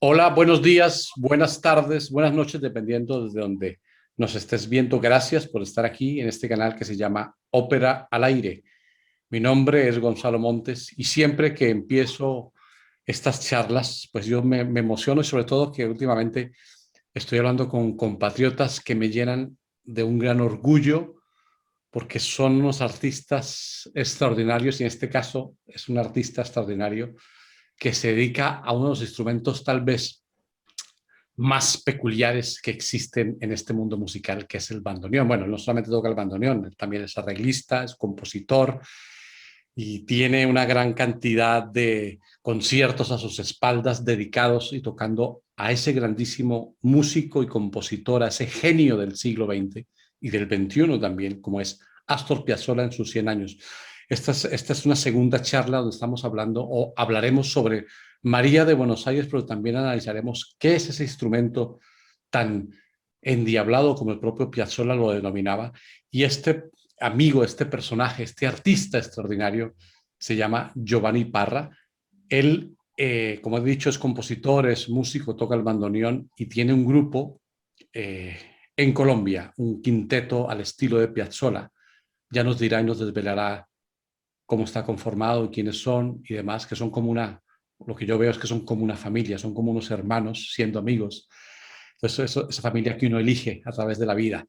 Hola, buenos días, buenas tardes, buenas noches, dependiendo desde donde nos estés viendo. Gracias por estar aquí en este canal que se llama Ópera al Aire. Mi nombre es Gonzalo Montes y siempre que empiezo estas charlas, pues yo me emociono y sobre todo que últimamente estoy hablando con compatriotas que me llenan de un gran orgullo porque son unos artistas extraordinarios y en este caso es un artista extraordinario que se dedica a unos instrumentos tal vez más peculiares que existen en este mundo musical, que es el bandoneón. Bueno, no solamente toca el bandoneón, él también es arreglista, es compositor y tiene una gran cantidad de conciertos a sus espaldas dedicados y tocando a ese grandísimo músico y compositor, a ese genio del siglo XX y del XXI también, como es Astor Piazzolla en sus 100 años. Esta es una segunda charla donde estamos hablando o hablaremos sobre María de Buenos Aires, pero también analizaremos qué es ese instrumento tan endiablado como el propio Piazzolla lo denominaba. Y este amigo, este personaje, este artista extraordinario se llama Giovanni Parra. Él, como he dicho, es compositor, es músico, toca el bandoneón y tiene un grupo en Colombia, un quinteto al estilo de Piazzolla. Ya nos dirá y nos desvelará cómo está conformado y quiénes son y demás, que son como lo que yo veo es que son como una familia, son como unos hermanos siendo amigos. Entonces, esa familia que uno elige a través de la vida.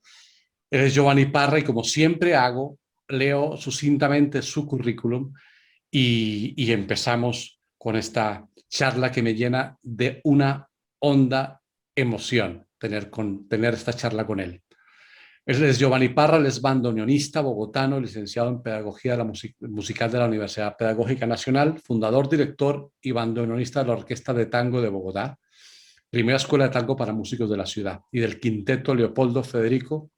Él es Giovanni Parra y como siempre hago, leo sucintamente su currículum y empezamos con esta charla que me llena de una honda emoción tener esta charla con él. Él es Giovanni Parra, él es bandoneonista bogotano, licenciado en Pedagogía de la Musical de la Universidad Pedagógica Nacional, fundador, director y bandoneonista de la Orquesta de Tango de Bogotá, primera escuela de tango para músicos de la ciudad, y del quinteto Leopoldo Federico,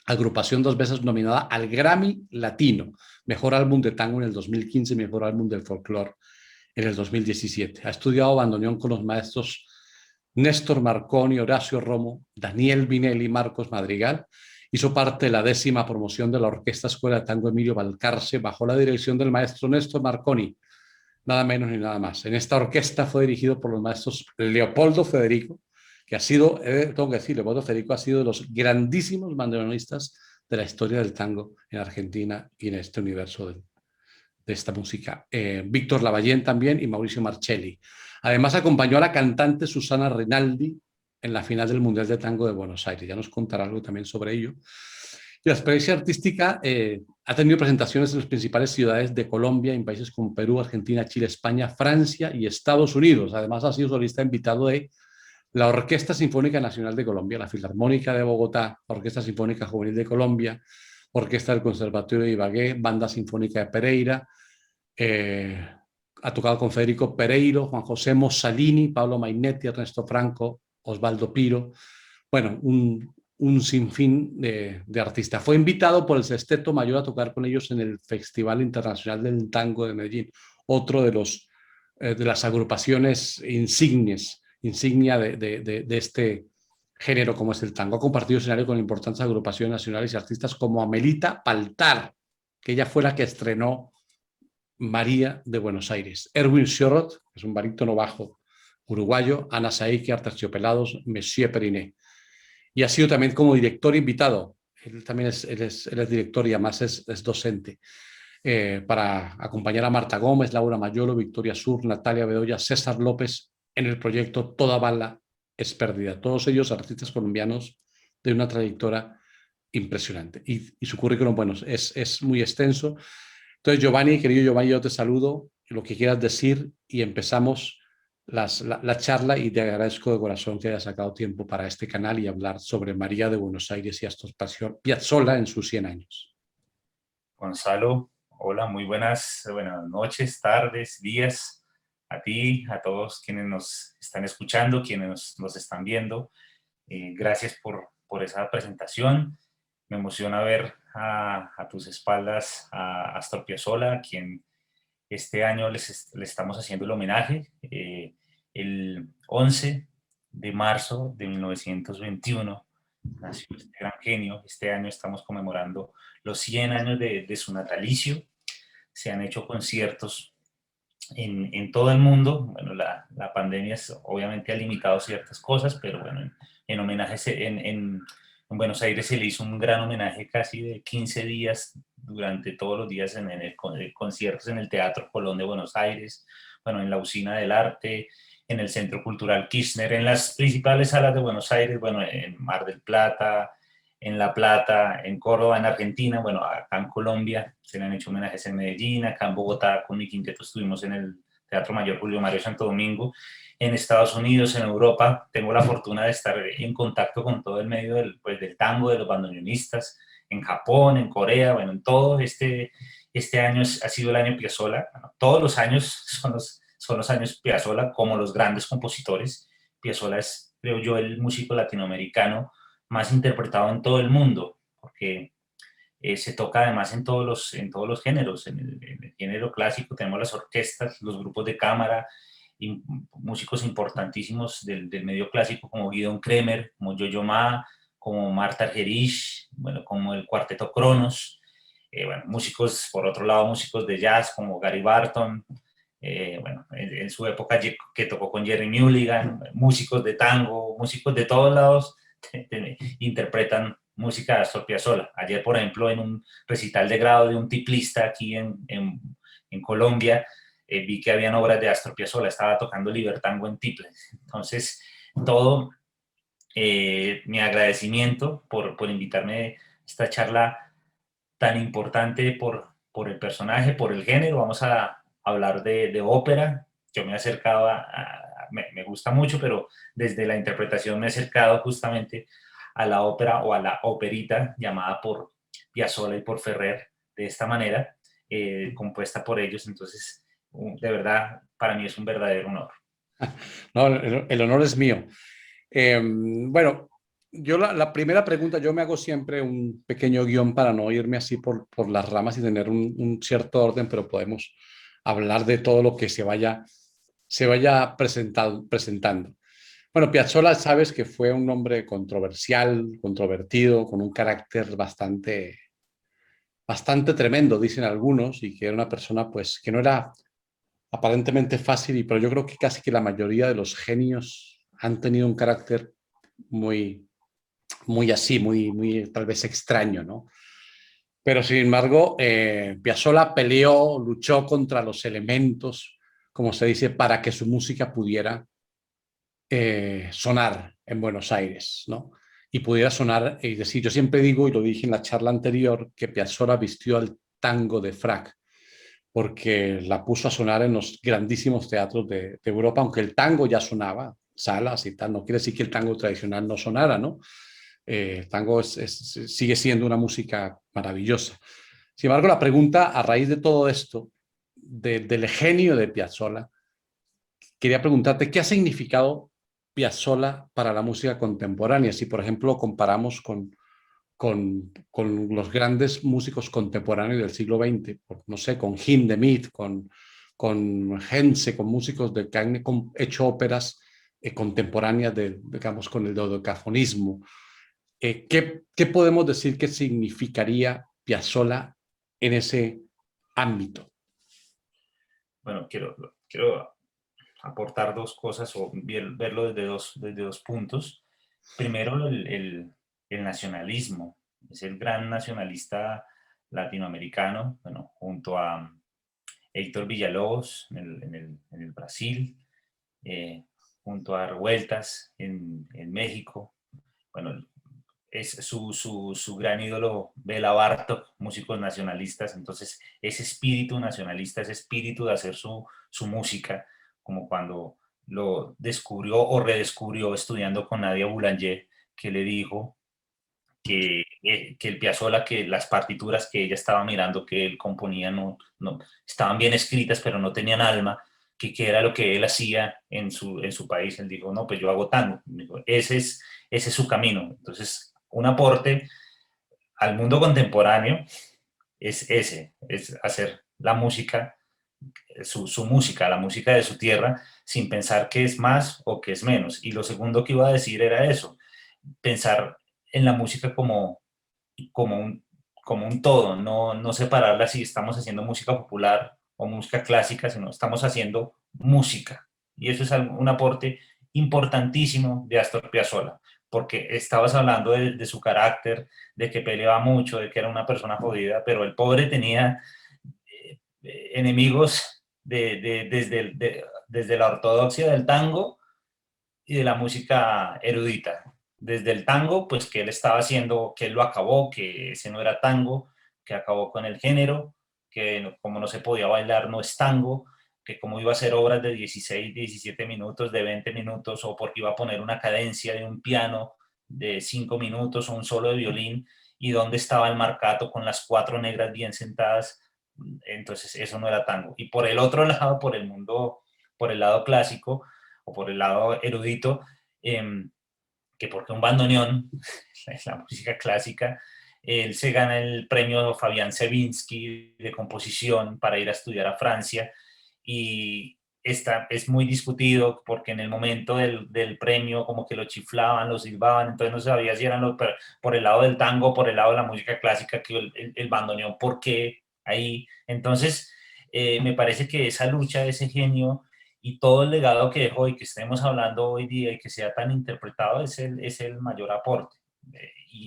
agrupación 2 veces nominada al Grammy Latino, mejor álbum de tango en el 2015 y mejor álbum del folclore en el 2017. Ha estudiado bandoneón con los maestros Néstor Marconi, Horacio Romo, Daniel Vinelli, Marcos Madrigal. Hizo parte de la 10ª promoción de la Orquesta Escuela de Tango Emilio Balcarce bajo la dirección del maestro Néstor Marconi, nada menos ni nada más. En esta orquesta fue dirigido por los maestros Leopoldo Federico, que ha sido, tengo que decir, Leopoldo Federico ha sido de los grandísimos bandoneonistas de la historia del tango en Argentina y en este universo de esta música. Víctor Lavallén también y Mauricio Marcelli. Además acompañó a la cantante Susana Rinaldi en la final del Mundial de Tango de Buenos Aires. Ya nos contará algo también sobre ello. Y la experiencia artística ha tenido presentaciones en las principales ciudades de Colombia, en países como Perú, Argentina, Chile, España, Francia y Estados Unidos. Además ha sido solista invitado de la Orquesta Sinfónica Nacional de Colombia, la Filarmónica de Bogotá, la Orquesta Sinfónica Juvenil de Colombia, Orquesta del Conservatorio de Ibagué, Banda Sinfónica de Pereira. Ha tocado con Federico Pereiro, Juan José Mossalini, Pablo Mainetti, Ernesto Franco, Osvaldo Piro. Bueno, un sinfín de artistas. Fue invitado por el Sexteto Mayor a tocar con ellos en el Festival Internacional del Tango de Medellín, otro de las agrupaciones insignia de este género como es el tango. Ha compartido escenario con importantes agrupaciones nacionales y artistas como Amelita Paltar, que ella fue la que estrenó María de Buenos Aires, Erwin Shorrot, que es un barítono bajo uruguayo, Ana Saiki, Arterciopelados, Monsieur Periné. Y ha sido también como director invitado. Él también él es director y además es docente. Para acompañar a Marta Gómez, Laura Mayolo, Victoria Sur, Natalia Bedoya, César López en el proyecto Toda Bala es Pérdida. Todos ellos artistas colombianos de una trayectoria impresionante. Y su currículum, bueno, es muy extenso. Entonces, Giovanni, querido Giovanni, yo te saludo, lo que quieras decir y empezamos la charla y te agradezco de corazón que hayas sacado tiempo para este canal y hablar sobre María de Buenos Aires y Astor Piazzolla en sus 100 años. Gonzalo, hola, muy buenas noches, tardes, días a ti, a todos quienes nos están escuchando, quienes nos están viendo. Gracias por esa presentación. Me emociona ver a tus espaldas a Astor Piazzolla, a quien este año le estamos haciendo el homenaje. El 11 de marzo de 1921 nació este gran genio. Este año estamos conmemorando los 100 años de su natalicio. Se han hecho conciertos en todo el mundo. Bueno, la pandemia obviamente ha limitado ciertas cosas, pero bueno, en homenaje en Buenos Aires se le hizo un gran homenaje casi de 15 días durante todos los días en conciertos en el Teatro Colón de Buenos Aires, bueno, en la Usina del Arte, en el Centro Cultural Kirchner, en las principales salas de Buenos Aires, bueno, en Mar del Plata, en La Plata, en Córdoba, en Argentina, bueno, acá en Colombia se le han hecho homenajes en Medellín, acá en Bogotá con mi quinteto estuvimos en el Teatro Mayor Julio Mario Santo Domingo, en Estados Unidos, en Europa. Tengo la fortuna de estar en contacto con todo el medio del tango, de los bandoneonistas, en Japón, en Corea, bueno, en todo este año ha sido el año Piazzolla. Bueno, todos los años son los años Piazzolla, como los grandes compositores. Piazzolla es, creo yo, el músico latinoamericano más interpretado en todo el mundo, porque se toca además en todos los géneros. En el género clásico tenemos las orquestas, los grupos de cámara, y músicos importantísimos del medio clásico como Guidon Kremer, como Yo-Yo Ma, como Marta Argerich, bueno, como el Cuarteto Cronos. Bueno, músicos, por otro lado, músicos de jazz como Gary Barton, bueno, en su época que tocó con Jerry Mulligan, músicos de tango, músicos de todos lados interpretan música de Astor Piazzolla. Ayer, por ejemplo, en un recital de grado de un tiplista aquí en Colombia, vi que habían obras de Astor Piazzolla, estaba tocando Libertango en tiples. Entonces, todo mi agradecimiento por invitarme a esta charla tan importante por el personaje, por el género. Vamos a hablar de ópera. Yo me he acercado me gusta mucho, pero desde la interpretación me he acercado justamente a la ópera o a la operita llamada por Piazzolla y por Ferrer de esta manera, compuesta por ellos. Entonces, de verdad, para mí es un verdadero honor. No, el honor es mío. Bueno, yo la primera pregunta, yo me hago siempre un pequeño guión para no irme así por las ramas y tener un cierto orden, pero podemos hablar de todo lo que se vaya presentando. Bueno, Piazzolla, sabes que fue un hombre controversial, controvertido, con un carácter bastante tremendo, dicen algunos, y que era una persona pues que no era aparentemente fácil, pero yo creo que casi que la mayoría de los genios han tenido un carácter muy, muy así, muy tal vez extraño, ¿no? Pero sin embargo, Piazzolla peleó, luchó contra los elementos, como se dice, para que su música pudiera sonar en Buenos Aires, ¿no? Y pudiera sonar, es decir, yo siempre digo, y lo dije en la charla anterior, que Piazzolla vistió al tango de frac, porque la puso a sonar en los grandísimos teatros de Europa, aunque el tango ya sonaba, salas y tal, no quiere decir que el tango tradicional no sonara, ¿no? El tango sigue siendo una música maravillosa. Sin embargo, la pregunta a raíz de todo esto, del genio de Piazzolla, quería preguntarte, ¿qué ha significado Piazzolla para la música contemporánea? Si, por ejemplo, comparamos con los grandes músicos contemporáneos del siglo XX, no sé, con Hindemith, con Henze, con músicos que han hecho óperas contemporáneas, digamos, con el dodecafonismo. ¿Qué podemos decir que significaría Piazzolla en ese ámbito? Bueno, quiero aportar dos cosas o verlo desde dos puntos. Primero, el nacionalismo. Es el gran nacionalista latinoamericano, bueno, junto a Héctor Villalobos en el Brasil, eh, junto a Revueltas en México. Bueno, es su gran ídolo Bela Bartok, músicos nacionalistas. Entonces, ese espíritu nacionalista, ese espíritu de hacer su música, como cuando lo descubrió o redescubrió estudiando con Nadia Boulanger, que le dijo que el Piazzolla, que las partituras que ella estaba mirando, que él componía, no estaban bien escritas, pero no tenían alma, que era lo que él hacía en su país. Él dijo, no, pues yo hago tango. Dijo, ese es su camino. Entonces, un aporte al mundo contemporáneo es ese, es hacer la música, su música, la música de su tierra, sin pensar que es más o que es menos. Y lo segundo que iba a decir era eso, pensar en la música como como un todo, no separarla si estamos haciendo música popular o música clásica, sino estamos haciendo música. Y eso es un aporte importantísimo de Astor Piazzolla, porque estabas hablando de su carácter, de que peleaba mucho, de que era una persona jodida, pero el pobre tenía enemigos desde la ortodoxia del tango y de la música erudita. Desde el tango, pues que él estaba haciendo, que él lo acabó, que ese no era tango, que acabó con el género, que como no se podía bailar no es tango, que como iba a hacer obras de 16, 17 minutos, de 20 minutos, o porque iba a poner una cadencia de un piano de 5 minutos o un solo de violín, y dónde estaba el marcato con las cuatro negras bien sentadas. Entonces eso no era tango. Y por el otro lado, por el mundo, por el lado clásico, o por el lado erudito, que porque un bandoneón, es la música clásica, él se gana el premio Fabián Sevinsky de composición para ir a estudiar a Francia, y es muy discutido porque en el momento del premio como que lo chiflaban, lo silbaban, entonces no se sabía si eran por el lado del tango, por el lado de la música clásica, que el bandoneón, ¿por qué ahí? Entonces, me parece que esa lucha, ese genio y todo el legado que dejó y que estemos hablando hoy día y que sea tan interpretado es el mayor aporte.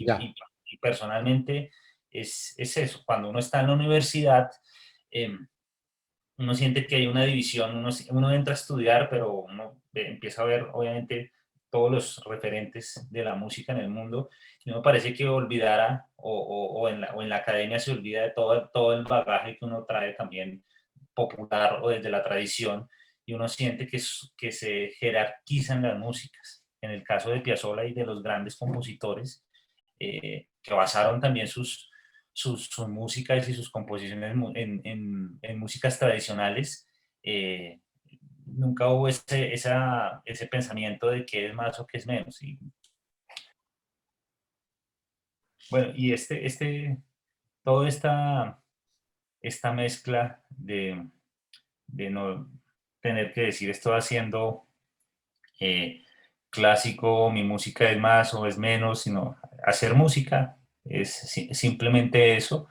Ya, Y personalmente es eso. Cuando uno está en la universidad, eh, uno siente que hay una división, uno entra a estudiar, pero uno empieza a ver obviamente todos los referentes de la música en el mundo, y uno parece que olvidara o en la academia se olvida de todo el bagaje que uno trae también popular o desde la tradición, y uno siente que se jerarquizan las músicas. en el caso de Piazzolla y de los grandes compositores, que basaron también sus músicas y sus composiciones en músicas tradicionales, nunca hubo ese pensamiento de qué es más o qué es menos. Y, bueno, y toda esta mezcla de no tener que decir estoy haciendo clásico, mi música es más o es menos, sino hacer música es simplemente eso,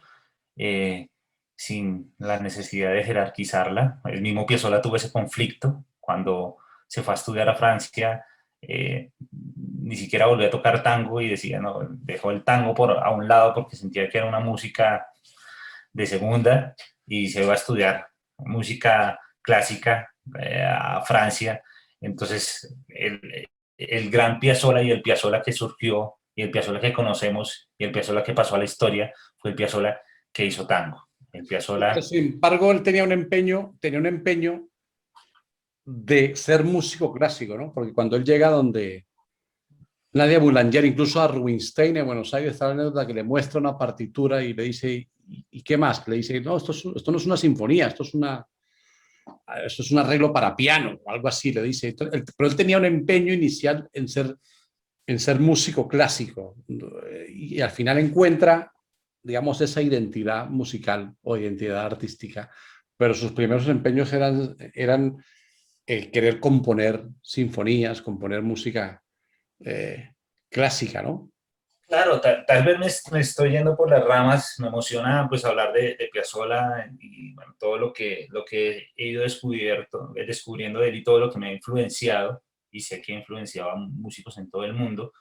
sin la necesidad de jerarquizarla. El mismo Piazzolla tuvo ese conflicto cuando se fue a estudiar a Francia, ni siquiera volvió a tocar tango y decía, no, dejó el tango a un lado porque sentía que era una música de segunda y se va a estudiar música clásica a Francia. Entonces, el gran Piazzolla y el Piazzolla que surgió y el Piazzolla que conocemos y el Piazzolla que pasó a la historia fue el Piazzolla que hizo tango. El Piazzolla... Sin embargo, él tenía un empeño de ser músico clásico, ¿no? Porque cuando él llega donde Nadia Boulanger, incluso a Rubinstein en Buenos Aires, está la anécdota que le muestra una partitura y le dice, ¿y qué más? Le dice, no, esto no es una sinfonía, esto es un arreglo para piano, o algo así, le dice. Pero él tenía un empeño inicial en ser músico clásico y al final encuentra, digamos, esa identidad musical o identidad artística, pero sus primeros empeños eran querer componer sinfonías, componer música clásica, ¿no? Claro, tal vez me estoy yendo por las ramas, me emociona pues hablar de Piazzolla y bueno, todo lo que he ido descubriendo de él y todo lo que me ha influenciado, y sé que influenciaba a músicos en todo el mundo.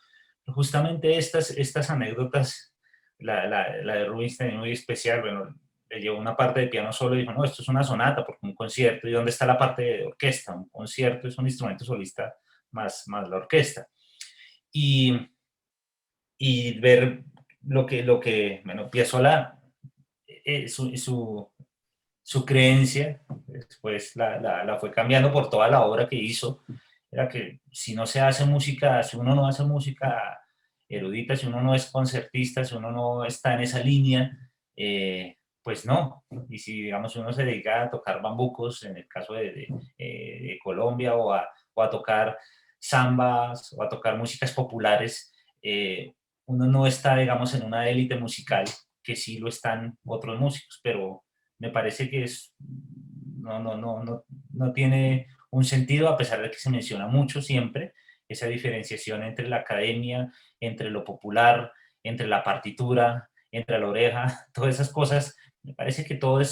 Pero justamente estas anécdotas, la de Rubinstein es muy especial, bueno, le llevó una parte de piano solo y dijo, no, esto es una sonata porque un concierto, ¿y dónde está la parte de orquesta? Un concierto es un instrumento solista más la orquesta. Y ver bueno, Piazzolla, su creencia, después la fue cambiando por toda la obra que hizo, era que si no se hace música, si uno no hace música erudita, si uno no es concertista, si uno no está en esa línea, pues no. Y si, digamos, uno se dedica a tocar bambucos, en el caso de Colombia, o a tocar zambas, o a tocar músicas populares, uno no está, digamos, en una élite musical, que sí lo están otros músicos, pero me parece que no tiene un sentido, a pesar de que se menciona mucho siempre esa diferenciación entre la academia, entre lo popular, entre la partitura, entre la oreja, todas esas cosas. Me parece que todo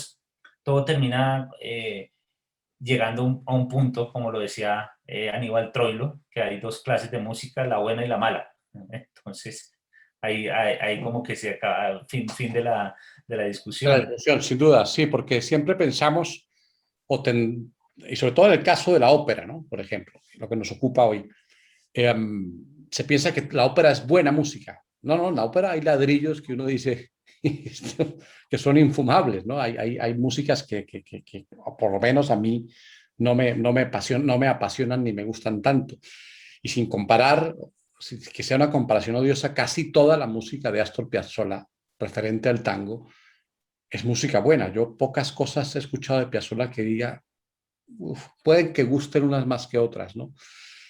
termina llegando a un punto, como lo decía Aníbal Troilo, que hay dos clases de música, la buena y la mala. Entonces, ahí como que se acaba, fin de la La discusión. discusión, sin duda, sí, porque siempre pensamos, y sobre todo en el caso de la ópera, ¿no? Por ejemplo, lo que nos ocupa hoy, eh, se piensa que la ópera es buena música. No, no, en la ópera hay ladrillos que uno dice que son infumables, ¿no? Hay músicas que, por lo menos a mí, no me apasionan ni me gustan tanto. Y sin comparar, que sea una comparación odiosa, casi toda la música de Astor Piazzolla referente al tango es música buena. Yo pocas cosas he escuchado de Piazzolla que diga, pueden que gusten unas más que otras, ¿no?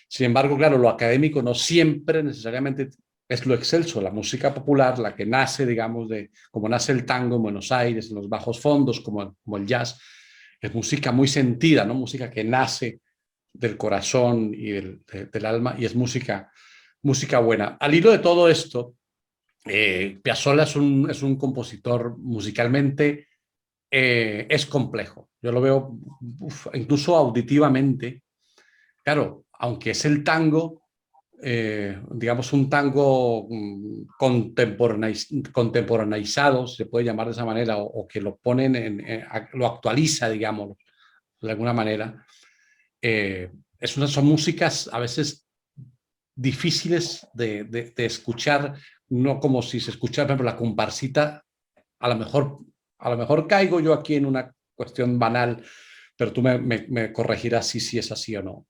Sin embargo, claro, lo académico no siempre necesariamente es lo excelso. La música popular, la que nace, digamos, como nace el tango en Buenos Aires, en los bajos fondos, como el jazz, es música muy sentida, ¿no? Música que nace del corazón y del alma, y es música buena. Al hilo de todo esto, Piazzolla es un compositor musicalmente, es complejo. Yo lo veo incluso auditivamente. Claro, aunque es el tango, digamos un tango contemporaneizado, se puede llamar de esa manera, o que lo ponen, lo actualiza, digamos, de alguna manera. Son músicas a veces difíciles de escuchar, no como si se escuchara, por ejemplo, la comparsita. A lo mejor caigo yo aquí en una cuestión banal, pero tú me corregirás si es así o no.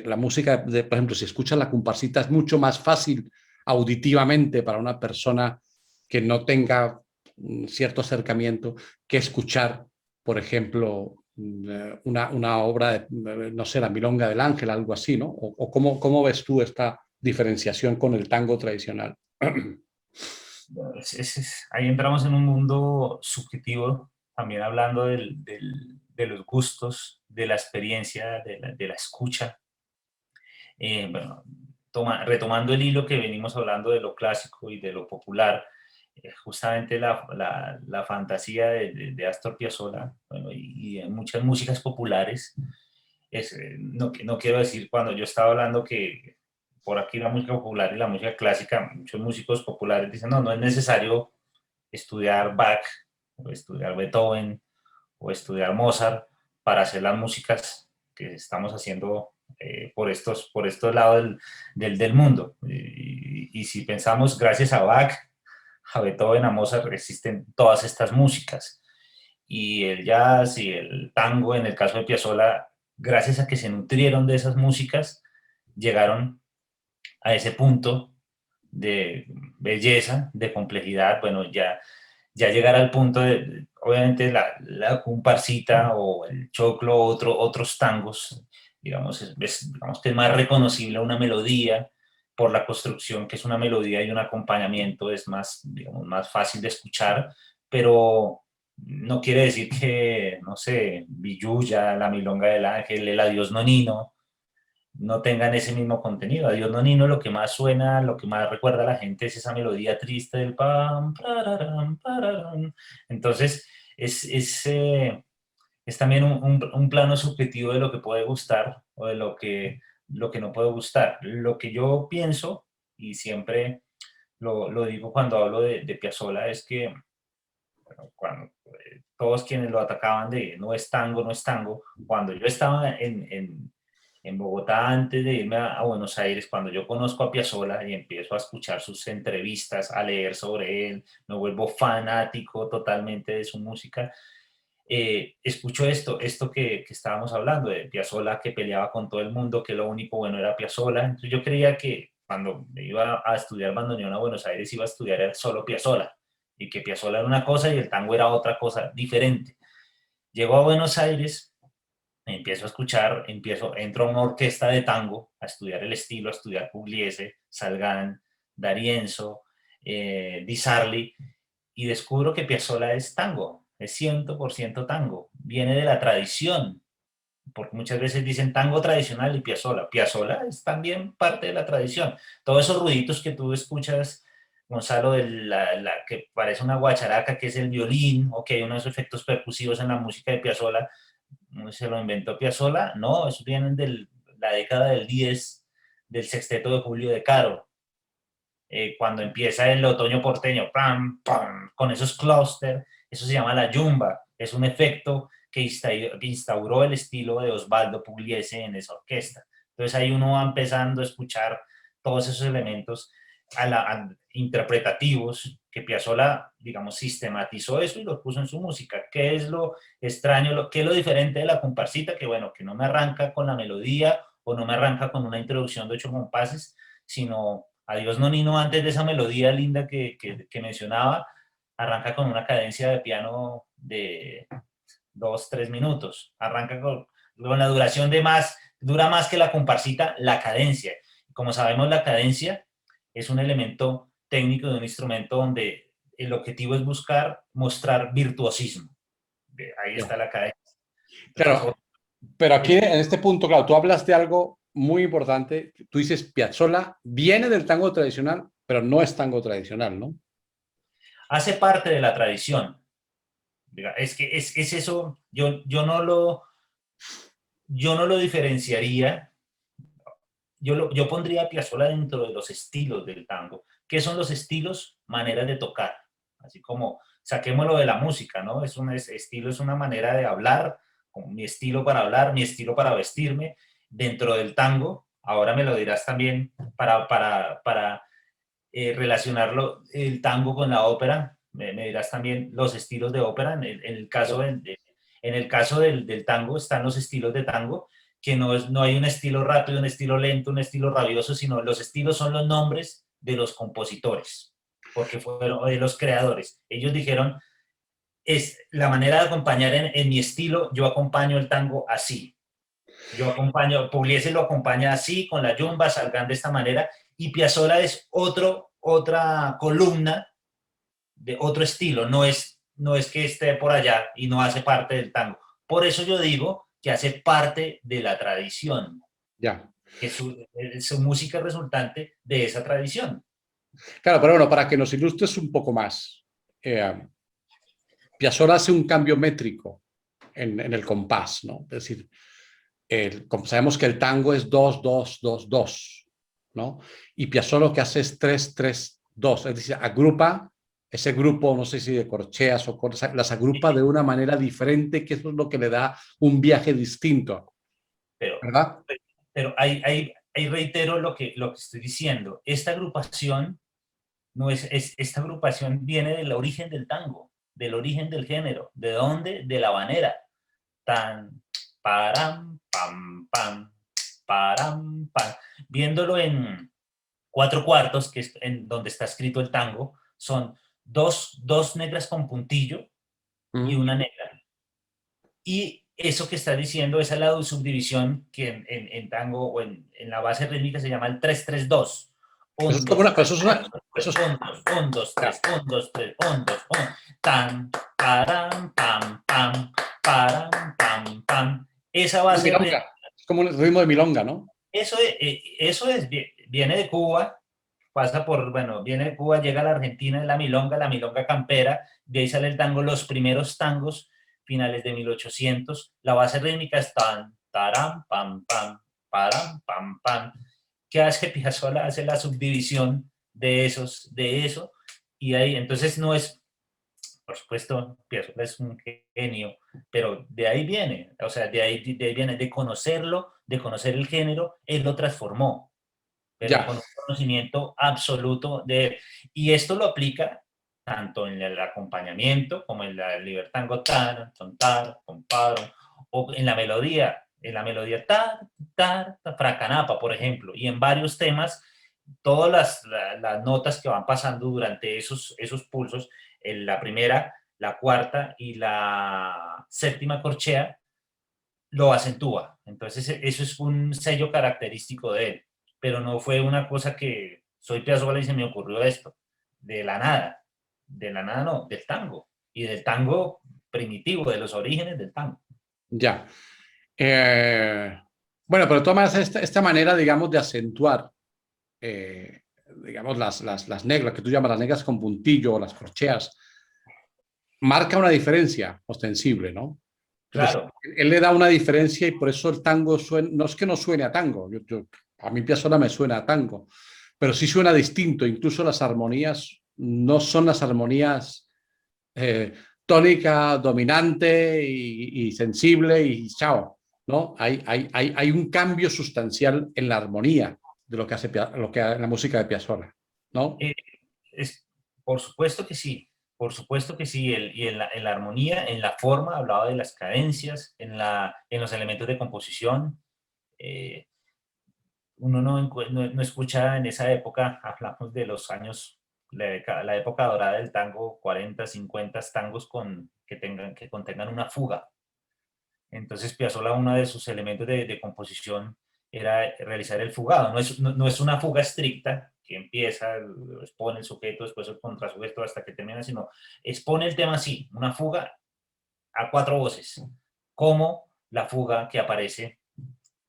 la música, por ejemplo, si escuchas la comparsita es mucho más fácil auditivamente para una persona que no tenga cierto acercamiento que escuchar, por ejemplo, una obra de, no sé, la Milonga del Ángel, algo así, ¿no? O cómo ves tú esta diferenciación con el tango tradicional? Ahí entramos en un mundo subjetivo, también hablando de los gustos, de la experiencia, de la escucha. Bueno, retomando el hilo que venimos hablando de lo clásico y de lo popular, justamente la fantasía de Astor Piazzolla, bueno, y de muchas músicas populares, no quiero decir cuando yo estaba hablando que por aquí la música popular y la música clásica, muchos músicos populares dicen, no es necesario estudiar Bach, o estudiar Beethoven, o estudiar Mozart para hacer las músicas que estamos haciendo por estos lados del mundo. Y si pensamos, gracias a Bach, a Beethoven, a Mozart, existen todas estas músicas. Y el jazz y el tango, en el caso de Piazzolla, gracias a que se nutrieron de esas músicas, llegaron a ese punto de belleza, de complejidad. Bueno, ya llegar al punto de, obviamente, la comparsita o el choclo, otros tangos, digamos, digamos que es más reconocible una melodía por la construcción, que es una melodía y un acompañamiento, es más, digamos, más fácil de escuchar, pero no quiere decir que, no sé, Villuya, la Milonga del Ángel, el Adiós Nonino, no tengan ese mismo contenido. Adiós Nonino, lo que más suena, lo que más recuerda a la gente es esa melodía triste del pam, pararam, pararam. Entonces, es también un plano subjetivo de lo que puede gustar o de lo que no puede gustar. Lo que yo pienso, y siempre lo digo cuando hablo de Piazzolla, es que bueno, cuando todos quienes lo atacaban de no es tango, no es tango, cuando yo estaba en Bogotá antes de irme a Buenos Aires, cuando yo conozco a Piazzolla y empiezo a escuchar sus entrevistas, a leer sobre él, me vuelvo fanático totalmente de su música, escucho esto que estábamos hablando, de Piazzolla que peleaba con todo el mundo, que lo único bueno era Piazzolla. Entonces yo creía que cuando me iba a estudiar bandoneón a Buenos Aires iba a estudiar era solo Piazzolla, y que Piazzolla era una cosa y el tango era otra cosa diferente. Llego a Buenos Aires, empiezo a escuchar, entro a una orquesta de tango a estudiar el estilo, a estudiar Pugliese, Salgán, D'Arienzo, Di Sarli, y descubro que Piazzolla es tango, es 100% tango, viene de la tradición, porque muchas veces dicen tango tradicional y Piazzolla. Piazzolla es también parte de la tradición. Todos esos ruiditos que tú escuchas, Gonzalo, que parece una guacharaca, que es el violín, o que hay unos efectos percusivos en la música de Piazzolla, ¿se lo inventó Piazzolla? No, eso viene de la década del 10, del sexteto de Julio de Caro, cuando empieza el otoño porteño, pam, pam, con esos clúster, eso se llama la yumba, es un efecto que instauró el estilo de Osvaldo Pugliese en esa orquesta. Entonces ahí uno va empezando a escuchar todos esos elementos interpretativos que Piazzolla, digamos, sistematizó eso y lo puso en su música. ¿Qué es lo extraño, qué es lo diferente de la comparsita? Que bueno, que no me arranca con la melodía o no me arranca con una introducción de 8 compases, sino Adiós Nonino, antes de esa melodía linda que mencionaba, arranca con una cadencia de piano de 2, 3 minutos. Arranca con la duración dura más que la comparsita, la cadencia. Como sabemos, la cadencia es un elemento técnico de un instrumento donde el objetivo es mostrar virtuosismo. Ahí está la cadencia. Entonces, Claro, pero aquí en este punto, claro, tú hablas de algo muy importante. Tú dices Piazzolla viene del tango tradicional, pero no es tango tradicional, ¿no? hace parte de la tradición. Es que es eso, yo no lo diferenciaría, yo pondría a Piazzolla dentro de los estilos del tango. ¿Qué son los estilos? Maneras de tocar. Así como, saquémoslo de la música, ¿no? Estilo es una manera de hablar, como mi estilo para hablar, mi estilo para vestirme. Dentro del tango, ahora me lo dirás también para relacionarlo el tango con la ópera, me dirás también los estilos de ópera. En el caso, en el caso del tango están los estilos de tango que no hay un estilo rápido, un estilo lento, un estilo rabioso, sino los estilos son los nombres de los compositores, porque fueron de los creadores. Ellos dijeron, es la manera de acompañar en mi estilo, yo acompaño el tango así. Yo acompaño, Pugliese lo acompaña así, con la yumba, salgan de esta manera, y Piazzolla es otra columna de otro estilo, no es que esté por allá y no hace parte del tango. Por eso yo digo que hace parte de la tradición, Ya. que su música es resultante de esa tradición. Claro, pero bueno, para que nos ilustres un poco más, Piazzolla hace un cambio métrico en el compás, ¿no? Es decir, como sabemos que el tango es 2-2-2-2, ¿no? Y Piazzolla lo que hace es 3-3-2, es decir, agrupa ese grupo, no sé si de corcheas o cosas, las agrupa de una manera diferente, que eso es lo que le da un viaje distinto, Pero, ¿verdad? pero ahí reitero lo que estoy diciendo. Esta agrupación esta agrupación viene del origen del tango, del origen del género. ¿De dónde? De la habanera. Tan, param, pam, pam, param, pam. Viéndolo en cuatro cuartos, que es en donde está escrito el tango, son dos negras con puntillo y una negra. Y eso que está diciendo, esa es la subdivisión que en tango o en la base rítmica se llama el 3-3-2. Eso es Un, como dos, una, tres, eso es una, un, dos, eso tres, es, un, dos, un, dos, tres, un, dos, tres, un, dos, un. Tan, param, pam, pam, param, pam, pam. Esa base rítmica, milonga, es como un ritmo de milonga, ¿no? eso viene de Cuba, pasa por, bueno, viene de Cuba, llega a la Argentina, la milonga campera, de ahí sale el tango, los primeros tangos, finales de 1800, la base rítmica es tan, taram, pam, pam, param, pam, pam. ¿Qué hace Piazzolla? Hace la subdivisión de eso, y ahí, entonces no es, por supuesto, Piazzolla es un genio, pero de ahí viene, o sea, de ahí viene, de conocerlo, de conocer el género, él lo transformó, pero Ya, con un conocimiento absoluto de él. Y esto lo aplica tanto en el acompañamiento como en la libertango tar, tontar, comparo, o en la melodía tar, tar, fracanapa, por ejemplo, y en varios temas, todas las notas que van pasando durante esos pulsos, en la primera, la cuarta y la séptima corchea, lo acentúa. Entonces, eso es un sello característico de él, pero no fue una cosa que soy Piazzolla y se me ocurrió esto, de la nada no, del tango, y del tango primitivo, de los orígenes del tango. ya. Eh, bueno, pero de todas maneras, esta manera, digamos, de acentuar, eh, digamos, las negras, que tú llamas las negras con puntillo o las corcheas, marca una diferencia ostensible, ¿no? Es decir, Claro, él le da una diferencia y por eso el tango suena, no es que no suene a tango, a mí Piazzolla me suena a tango, pero sí suena distinto, incluso las armonías no son las armonías eh, tónica, dominante y sensible y chao, ¿no? Hay un cambio sustancial en la armonía de lo que hace la música de Piazzolla, ¿no? eh, es, por supuesto que sí, por supuesto que sí, y en la armonía, en la forma, hablaba de las cadencias, en los elementos de composición. eh, Uno no escucha en esa época, hablamos de los años, la época dorada del tango, 40, 50 tangos que contengan una fuga. Entonces Piazzolla, uno de sus elementos de composición era realizar el fugado. No es una fuga estricta que empieza, expone el sujeto, después el contrasujeto hasta que termina, sino expone el tema así, una fuga a cuatro voces, como la fuga que aparece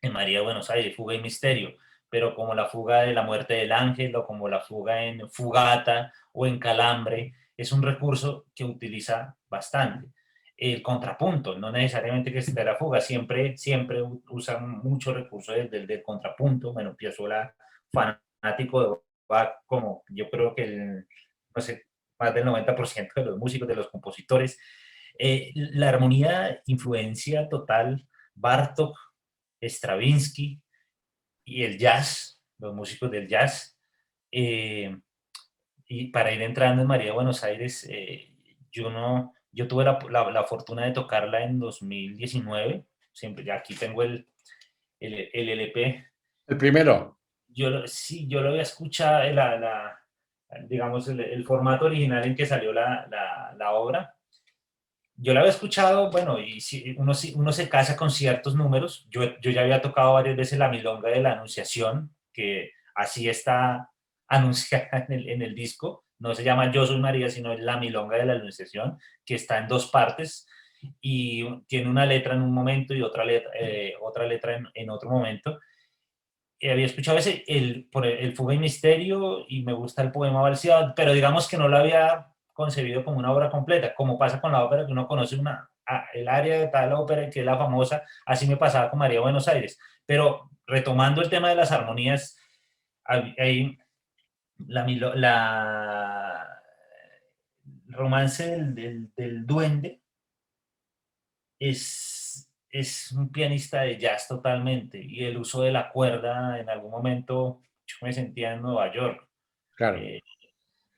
en María de Buenos Aires, Fuga y Misterio, pero como la fuga de la muerte del ángel o como la fuga en Fugata o en Calambre, es un recurso que utiliza bastante. El contrapunto, no necesariamente que esté la fuga, siempre usa mucho recurso del contrapunto. Bueno, Piazzolla, fanático de Bach, como yo creo que no sé, más del 90% de los músicos, de los compositores. La armonía influencia total Bartók, Stravinsky y el jazz, los músicos del jazz. Eh, y para ir entrando en María de Buenos Aires, yo, no, yo tuve la fortuna de tocarla en 2019. Siempre, ya aquí tengo el LP. El primero. Sí, yo lo había escuchado, digamos, el formato original en que salió la obra. Yo la había escuchado, bueno, y uno se casa con ciertos números. Yo ya había tocado varias veces la milonga de la Anunciación, que así está anunciada en el disco. No se llama Yo Soy María, sino es la milonga de la Anunciación, que está en dos partes y tiene una letra en un momento y otra letra en otro momento. Había escuchado por el Fuga y Misterio y me gusta el poema Balseado, pero digamos que no lo había concebido como una obra completa, como pasa con la ópera, que uno conoce el área de tal ópera que es la famosa, así me pasaba con María de Buenos Aires. Pero retomando el tema de las armonías, hay la romance del duende es un pianista de jazz totalmente y el uso de la cuerda en algún momento yo me sentía en Nueva York. Claro. Eh,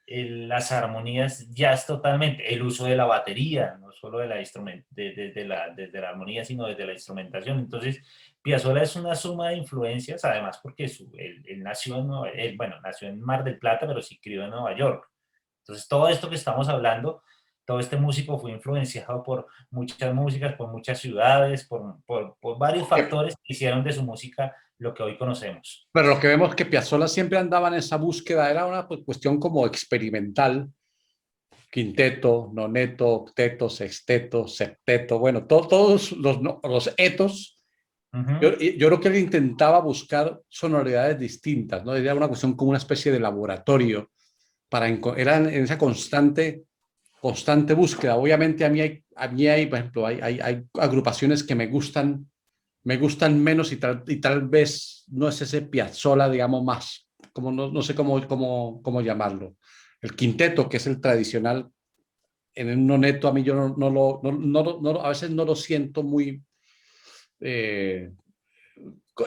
las armonías jazz totalmente, el uso de la batería, no solo de desde la armonía, sino desde la instrumentación. Entonces, Piazzolla es una suma de influencias, además porque él nació bueno, nació en Mar del Plata, pero sí crió en Nueva York. Entonces, todo esto que estamos hablando, todo este músico fue influenciado por muchas músicas, por muchas ciudades, por varios factores que hicieron de su música lo que hoy conocemos. Pero lo que vemos que Piazzolla siempre andaba en esa búsqueda, era una cuestión como experimental, quinteto, noneto, octeto, sexteto, septeto, bueno, todos los etos. Uh -huh. Yo creo que él intentaba buscar sonoridades distintas, ¿no? Era una cuestión como una especie de laboratorio era en esa constante búsqueda. Obviamente a mí hay por ejemplo, hay agrupaciones que me gustan menos y tal vez no es ese Piazzolla, digamos, más, como no sé cómo llamarlo. El quinteto, que es el tradicional, en un noneto a mí yo a veces no lo siento muy,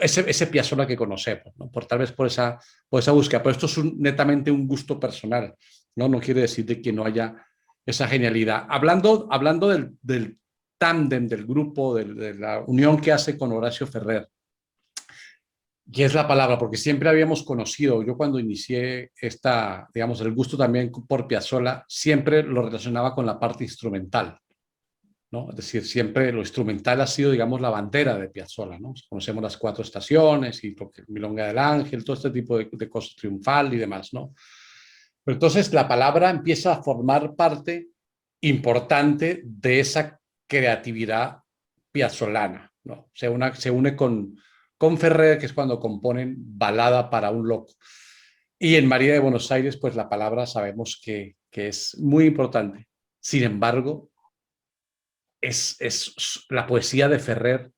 ese Piazzolla que conocemos, ¿no? Tal vez por esa búsqueda, pero esto es netamente un gusto personal, ¿no? No quiere decir de que no haya esa genialidad. Hablando del tándem, del grupo, de la unión que hace con Horacio Ferrer, que es la palabra, porque siempre habíamos conocido, yo cuando inicié digamos, el gusto también por Piazzolla, siempre lo relacionaba con la parte instrumental, ¿no? Es decir, siempre lo instrumental ha sido, digamos, la bandera de Piazzolla, ¿no? Conocemos las cuatro estaciones y Milonga del Ángel, todo este tipo de cosas, Triunfal y demás, ¿no? Pero entonces la palabra empieza a formar parte importante de esa creatividad piazzolana, ¿no? Se une con Ferrer, que es cuando componen Balada para un loco. Y en María de Buenos Aires, pues la palabra sabemos que es muy importante. Sin embargo, es la poesía de Ferrer,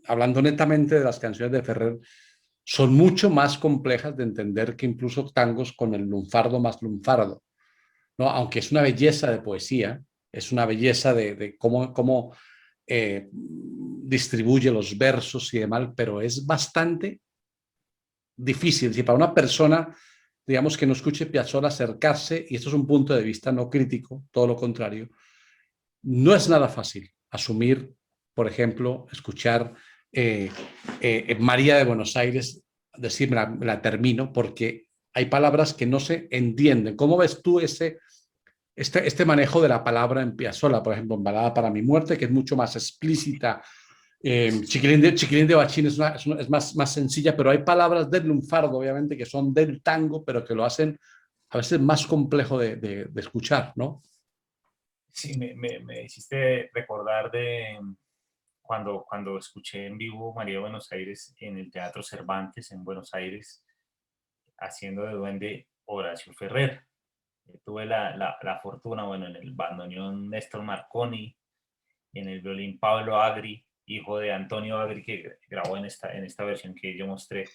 hablando netamente de las canciones de Ferrer, son mucho más complejas de entender que incluso tangos con el lunfardo más lunfardo, ¿no? Aunque es una belleza de poesía, es una belleza de cómo distribuye los versos y demás, pero es bastante difícil. Si para una persona, digamos, que no escuche Piazzolla acercarse, y esto es un punto de vista no crítico, todo lo contrario, no es nada fácil asumir, por ejemplo, escuchar María de Buenos Aires, decir, la termino, porque hay palabras que no se entienden. ¿Cómo ves tú este manejo de la palabra en Piazzolla, por ejemplo, en Balada para mi muerte, que es mucho más explícita? Chiquilín de Bachín es más sencilla, pero hay palabras del lunfardo, obviamente, que son del tango, pero que lo hacen a veces más complejo de escuchar, ¿no? Sí, me hiciste recordar de cuando escuché en vivo María de Buenos Aires en el Teatro Cervantes en Buenos Aires, haciendo de duende Horacio Ferrer. Tuve la fortuna, bueno, en el bandoneón Néstor Marconi, en el violín Pablo Agri, hijo de Antonio Agri, que grabó en esta versión que yo mostré.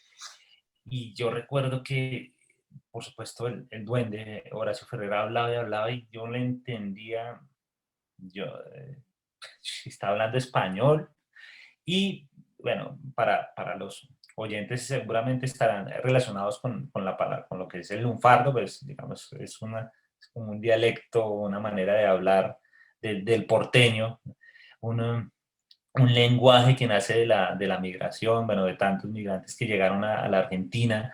Y yo recuerdo que, por supuesto, el duende Horacio Ferrer hablaba y yo le entendía, yo estaba hablando español y, bueno, para los oyentes seguramente estarán relacionados con lo que es el lunfardo, pues digamos, es como un dialecto, una manera de hablar del porteño, un un lenguaje que nace de la migración, bueno, de tantos migrantes que llegaron a la Argentina.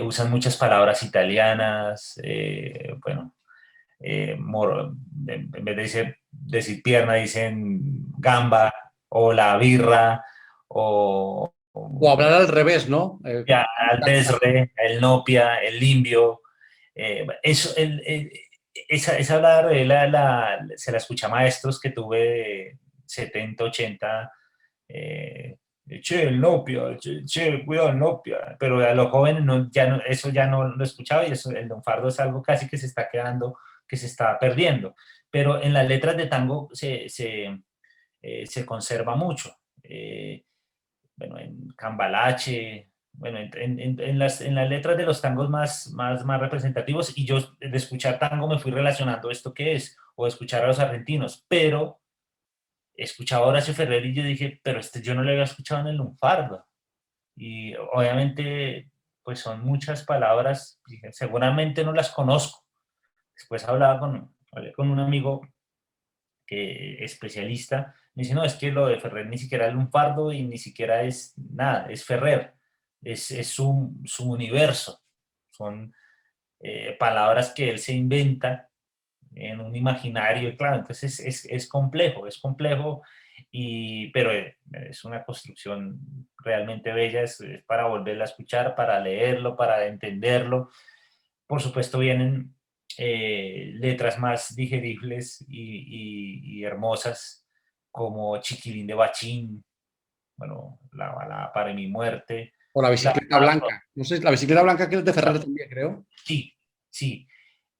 Usan muchas palabras italianas, bueno, en vez de decir pierna, dicen gamba, o la birra, O hablar al revés, ¿no? ya, al desre, el nopia, el limbio. Eso, esa hablar se la escucha a maestros que tuve de 70, 80, eh, che, el nopia, che, cuidado el nopia, pero a los jóvenes no, eso ya no lo escuchaba y eso, el lunfardo es algo casi que se está quedando, que se está perdiendo, pero en las letras de tango se conserva mucho. Bueno, en Cambalache, bueno, en las letras de los tangos más representativos, y yo de escuchar tango me fui relacionando esto que es, o de escuchar a los argentinos, pero escuchaba a Horacio Ferrer y yo dije, pero este yo no lo había escuchado en el lunfardo. Y obviamente, pues son muchas palabras, dije, seguramente no las conozco. Después hablé con un amigo que especialista, me dice, no, es que lo de Ferrer ni siquiera es lunfardo y ni siquiera es nada, es Ferrer, es su universo. Son palabras que él se inventa en un imaginario, claro, entonces es complejo, pero es una construcción realmente bella, es para volverla a escuchar, para leerlo, para entenderlo. Por supuesto vienen letras más digeribles y hermosas, como Chiquilín de Bachín, bueno, la balada para mi muerte, O la la bicicleta balada, blanca. No sé, la bicicleta blanca que es de Ferrer también, creo. sí, sí.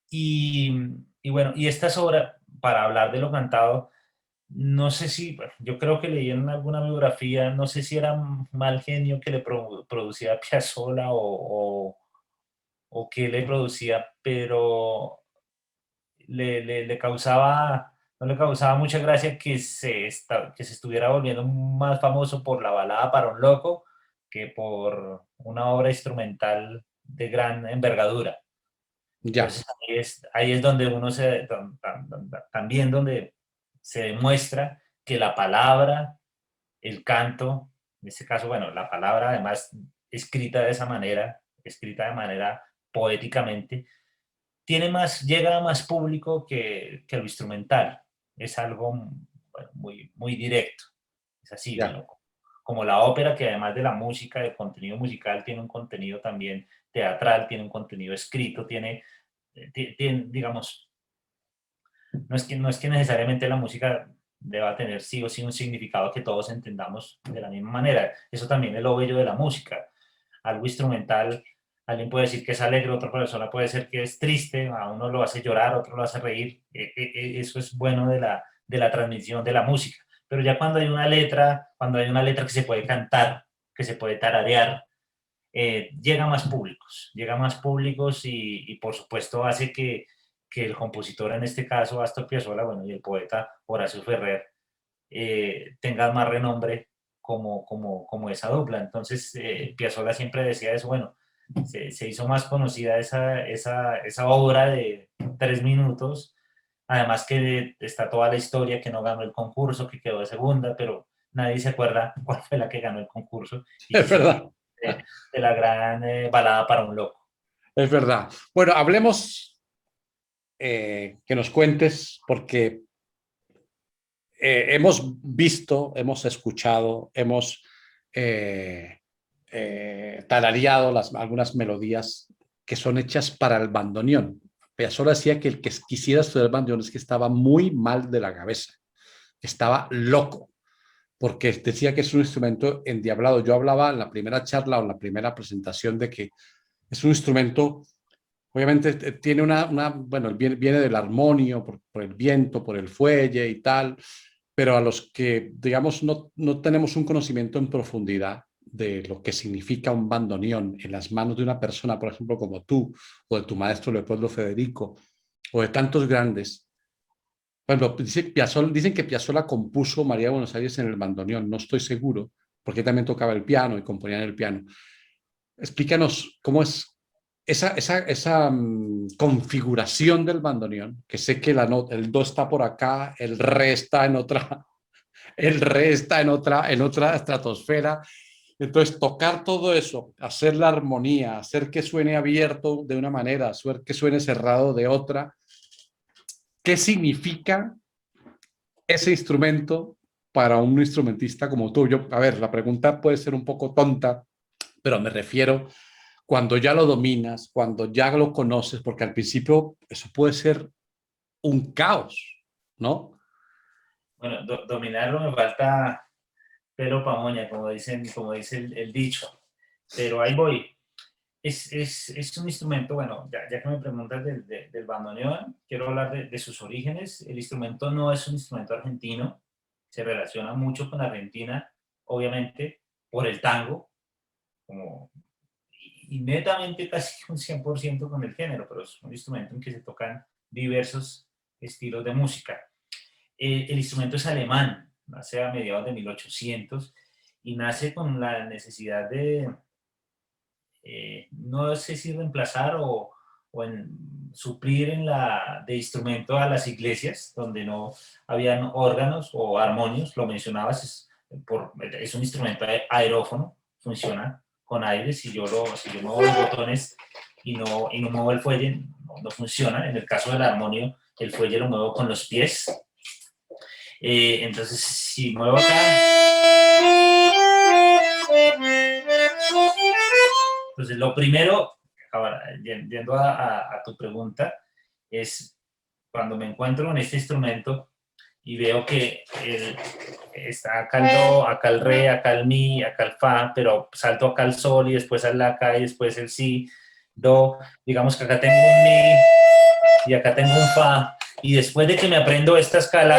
Y, y bueno, y esta es obra, para hablar de lo cantado, no sé si, bueno, yo creo que leí en alguna biografía, no sé si era mal genio que le producía Piazzolla o qué le producía, pero le causaba, no le causaba mucha gracia que se estuviera volviendo más famoso por la balada para un loco que por una obra instrumental de gran envergadura. Ya. Entonces ahí es donde también donde se demuestra que la palabra, el canto, en este caso, bueno, la palabra además escrita de manera poéticamente, llega a más público que lo instrumental. Es algo bueno, muy directo. Es así, Ya. bueno, como la ópera, que además de la música, del contenido musical, tiene un contenido también teatral, tiene un contenido escrito, digamos, no es que necesariamente la música deba tener sí o sí un significado que todos entendamos de la misma manera. Eso también es lo bello de la música. Algo instrumental, alguien puede decir que es alegre, otra persona puede decir que es triste, a uno lo hace llorar, a otro lo hace reír. Eso es bueno de la transmisión de la música. Pero ya cuando hay una letra que se puede cantar, que se puede tararear, llega más públicos y por supuesto hace que el compositor, en este caso Astor Piazzolla, bueno, y el poeta Horacio Ferrer, tengan más renombre como esa dupla. Entonces, Piazzolla siempre decía eso, bueno, se hizo más conocida esa obra de 3 minutos, además que está toda la historia que no ganó el concurso, que quedó de segunda, pero nadie se acuerda cuál fue la que ganó el concurso, y sí Es se acuerda verdad. de la gran balada para un loco. Es verdad. Bueno, hablemos, que nos cuentes, porque hemos visto, hemos escuchado, hemos tarareado algunas melodías que son hechas para el bandoneón. Piazzolla decía que el que quisiera estudiar el bandoneón es que estaba muy mal de la cabeza, estaba loco, porque decía que es un instrumento endiablado. Yo hablaba en la primera charla o en la primera presentación de que es un instrumento, obviamente tiene bueno, viene del armonio, por el viento, por el fuelle y tal, pero a los que, digamos, no tenemos un conocimiento en profundidad de lo que significa un bandoneón en las manos de una persona, por ejemplo, como tú, o de tu maestro Leopoldo Federico, o de tantos grandes. Bueno, dicen que Piazzolla compuso María de Buenos Aires en el bandoneón, no estoy seguro, porque también tocaba el piano y componía en el piano. Explícanos cómo es esa configuración del bandoneón, que sé que el do está por acá, el re está en otra, el re está en otra estratosfera. Entonces, tocar todo eso, hacer la armonía, hacer que suene abierto de una manera, hacer que suene cerrado de otra. ¿Qué significa ese instrumento para un instrumentista como tú? Yo, a ver, la pregunta puede ser un poco tonta, pero me refiero cuando ya lo dominas, cuando ya lo conoces, porque al principio eso puede ser un caos, ¿no? Bueno, dominarlo me falta pelo pa' moña, como dice el dicho, pero ahí voy. Es un instrumento, bueno, ya que me preguntas del bandoneón, quiero hablar de sus orígenes. El instrumento no es un instrumento argentino, se relaciona mucho con Argentina, obviamente, por el tango, como, y netamente casi un 100% con el género, pero es un instrumento en que se tocan diversos estilos de música. El instrumento es alemán, nace a mediados de 1800 y nace con la necesidad de no sé si reemplazar o en suplir de instrumento a las iglesias donde no habían órganos o armonios, lo mencionabas, es un instrumento aerófono, funciona con aire, si yo muevo los botones y no muevo el fuelle, no funciona. En el caso del armonio, el fuelle lo muevo con los pies. Entonces, si muevo acá, entonces lo primero, ahora, yendo a tu pregunta, es cuando me encuentro en este instrumento y veo que está acá el do, acá el re, acá el mi, acá el fa, pero salto acá el sol y después al la acá y después el si, do, digamos que acá tengo un mi y acá tengo un fa, y después de que me aprendo esta escala,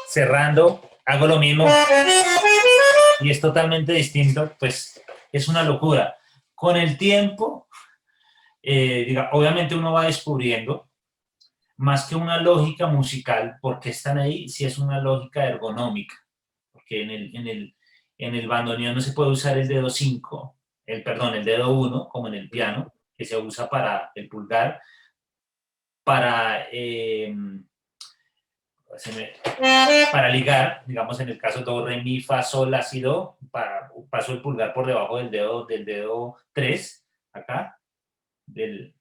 cerrando, hago lo mismo y es totalmente distinto, pues es una locura. Con el tiempo, obviamente uno va descubriendo más que una lógica musical, porque están ahí, si es una lógica ergonómica, porque en el bandoneón no se puede usar el dedo 5, perdón, el dedo 1, como en el piano, que se usa para el pulgar, para, para ligar, digamos en el caso do, re, mi, fa, sol, la, si, do, paso el pulgar por debajo del dedo 3, acá, del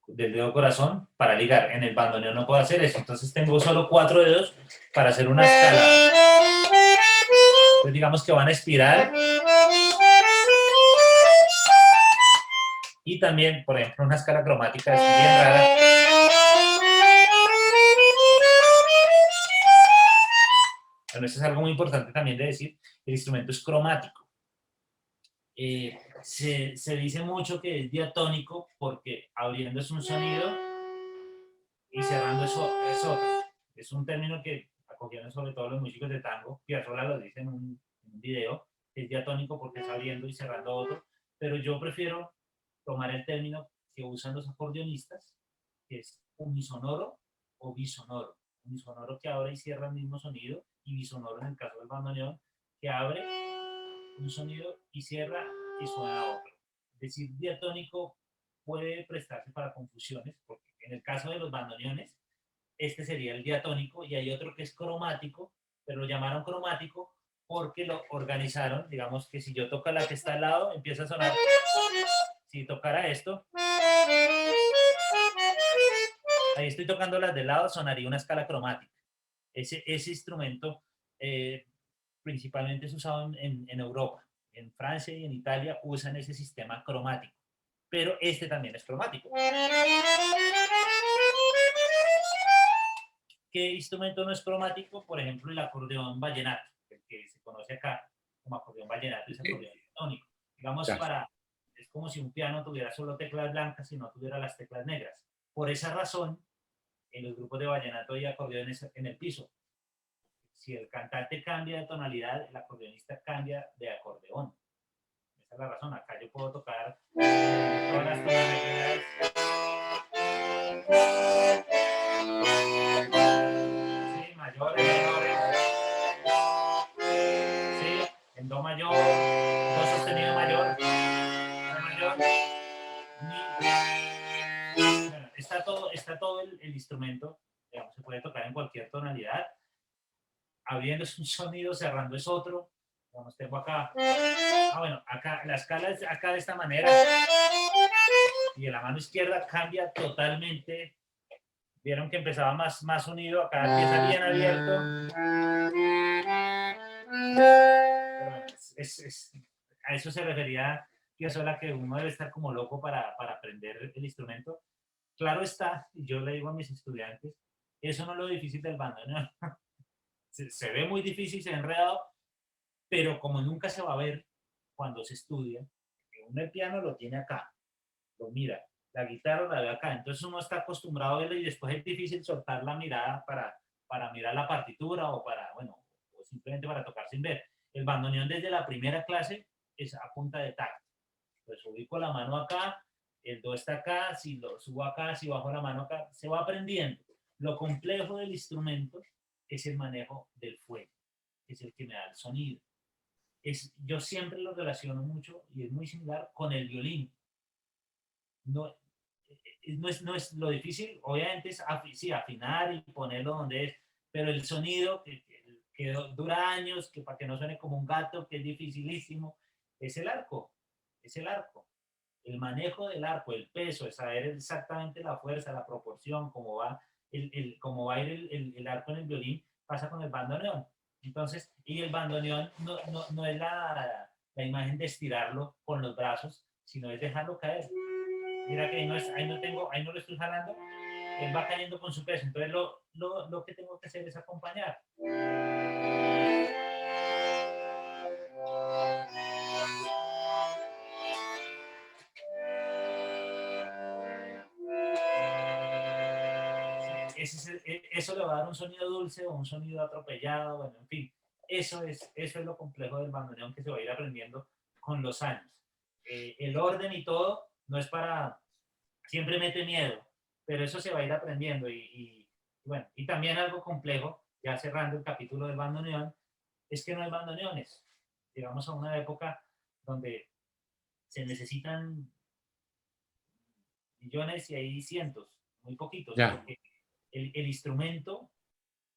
dedo corazón para ligar. En el bandoneón no puedo hacer eso, entonces tengo solo 4 dedos para hacer una escala. Entonces digamos que van a espiral. Y también, por ejemplo, una escala cromática es bien rara. Bueno, eso es algo muy importante también de decir. El instrumento es cromático. Se dice mucho que es diatónico porque abriendo es un sonido y cerrando es otro. Es un término que acogieron sobre todo los músicos de tango. Piazzolla lo dice en un video, que es diatónico porque es abriendo y cerrando otro, pero yo prefiero tomar el término que usan los acordeonistas, que es unisonoro o bisonoro. Unisonoro que abre y cierra el mismo sonido, y bisonoro en el caso del bandoneón, que abre un sonido y cierra y suena a otro. Decir diatónico puede prestarse para confusiones, porque en el caso de los bandoneones, este sería el diatónico y hay otro que es cromático, pero lo llamaron cromático porque lo organizaron, digamos que si yo toco la que está al lado, empieza a sonar, si tocara esto, ahí estoy tocando las del lado, sonaría una escala cromática. Ese instrumento principalmente es usado en Europa. En Francia y en Italia usan ese sistema cromático, pero este también es cromático. ¿Qué instrumento no es cromático? Por ejemplo, el acordeón vallenato, el que se conoce acá como acordeón vallenato, es acordeón tónico. Digamos, es como si un piano tuviera solo teclas blancas y no tuviera las teclas negras. Por esa razón, en los grupos de vallenato hay acordeones en el piso. Si el cantante cambia de tonalidad, el acordeonista cambia de acordeón. Esa es la razón. Acá yo puedo tocar todas las tonalidades. Sí, mayores, menores. Sí, en do mayor, do sostenido mayor, re mayor, mi. Bueno, está todo el instrumento, digamos, se puede tocar en cualquier tonalidad. abriendo es un sonido, cerrando es otro. Vamos, tengo acá. Bueno, acá la escala es acá de esta manera. Y en la mano izquierda cambia totalmente. Vieron que empezaba más unido, acá empieza bien abierto. Pero a eso se refería Piazzolla, que uno debe estar como loco para aprender el instrumento. Claro está, y yo le digo a mis estudiantes, eso no es lo difícil del bandoneón. Se ve muy difícil, se ve enredado, pero como nunca se va a ver cuando se estudia, uno el piano lo tiene acá, lo mira, la guitarra la ve acá, entonces uno está acostumbrado a verlo y después es difícil soltar la mirada para mirar la partitura o o simplemente para tocar sin ver. El bandoneón desde la primera clase es a punta de tacto. Pues ubico la mano acá, el do está acá, si lo subo acá, si bajo la mano acá, se va aprendiendo. Lo complejo del instrumento es el manejo del fuego, que es el que me da el sonido. Yo siempre lo relaciono mucho y es muy similar con el violín. No, no es lo difícil, obviamente es sí, afinar y ponerlo donde es, pero el sonido que dura años, que para que no suene como un gato, que es dificilísimo, es el arco, es el arco. El manejo del arco, el peso, es saber exactamente la fuerza, la proporción, cómo va a ir el arco en el violín, pasa con el bandoneón. Entonces, y el bandoneón no es la imagen de estirarlo con los brazos, sino es dejarlo caer. Mira que ahí no lo estoy jalando, él va cayendo con su peso. Entonces lo que tengo que hacer es acompañar. Eso le va a dar un sonido dulce o un sonido atropellado, bueno, en fin. Eso es lo complejo del bandoneón que se va a ir aprendiendo con los años. El orden y todo no es para... Siempre mete miedo, pero eso se va a ir aprendiendo. Bueno, y también algo complejo, ya cerrando el capítulo del bandoneón, es que no hay bandoneones. Llegamos a una época donde se necesitan millones y hay cientos, muy poquitos, Ya. porque el instrumento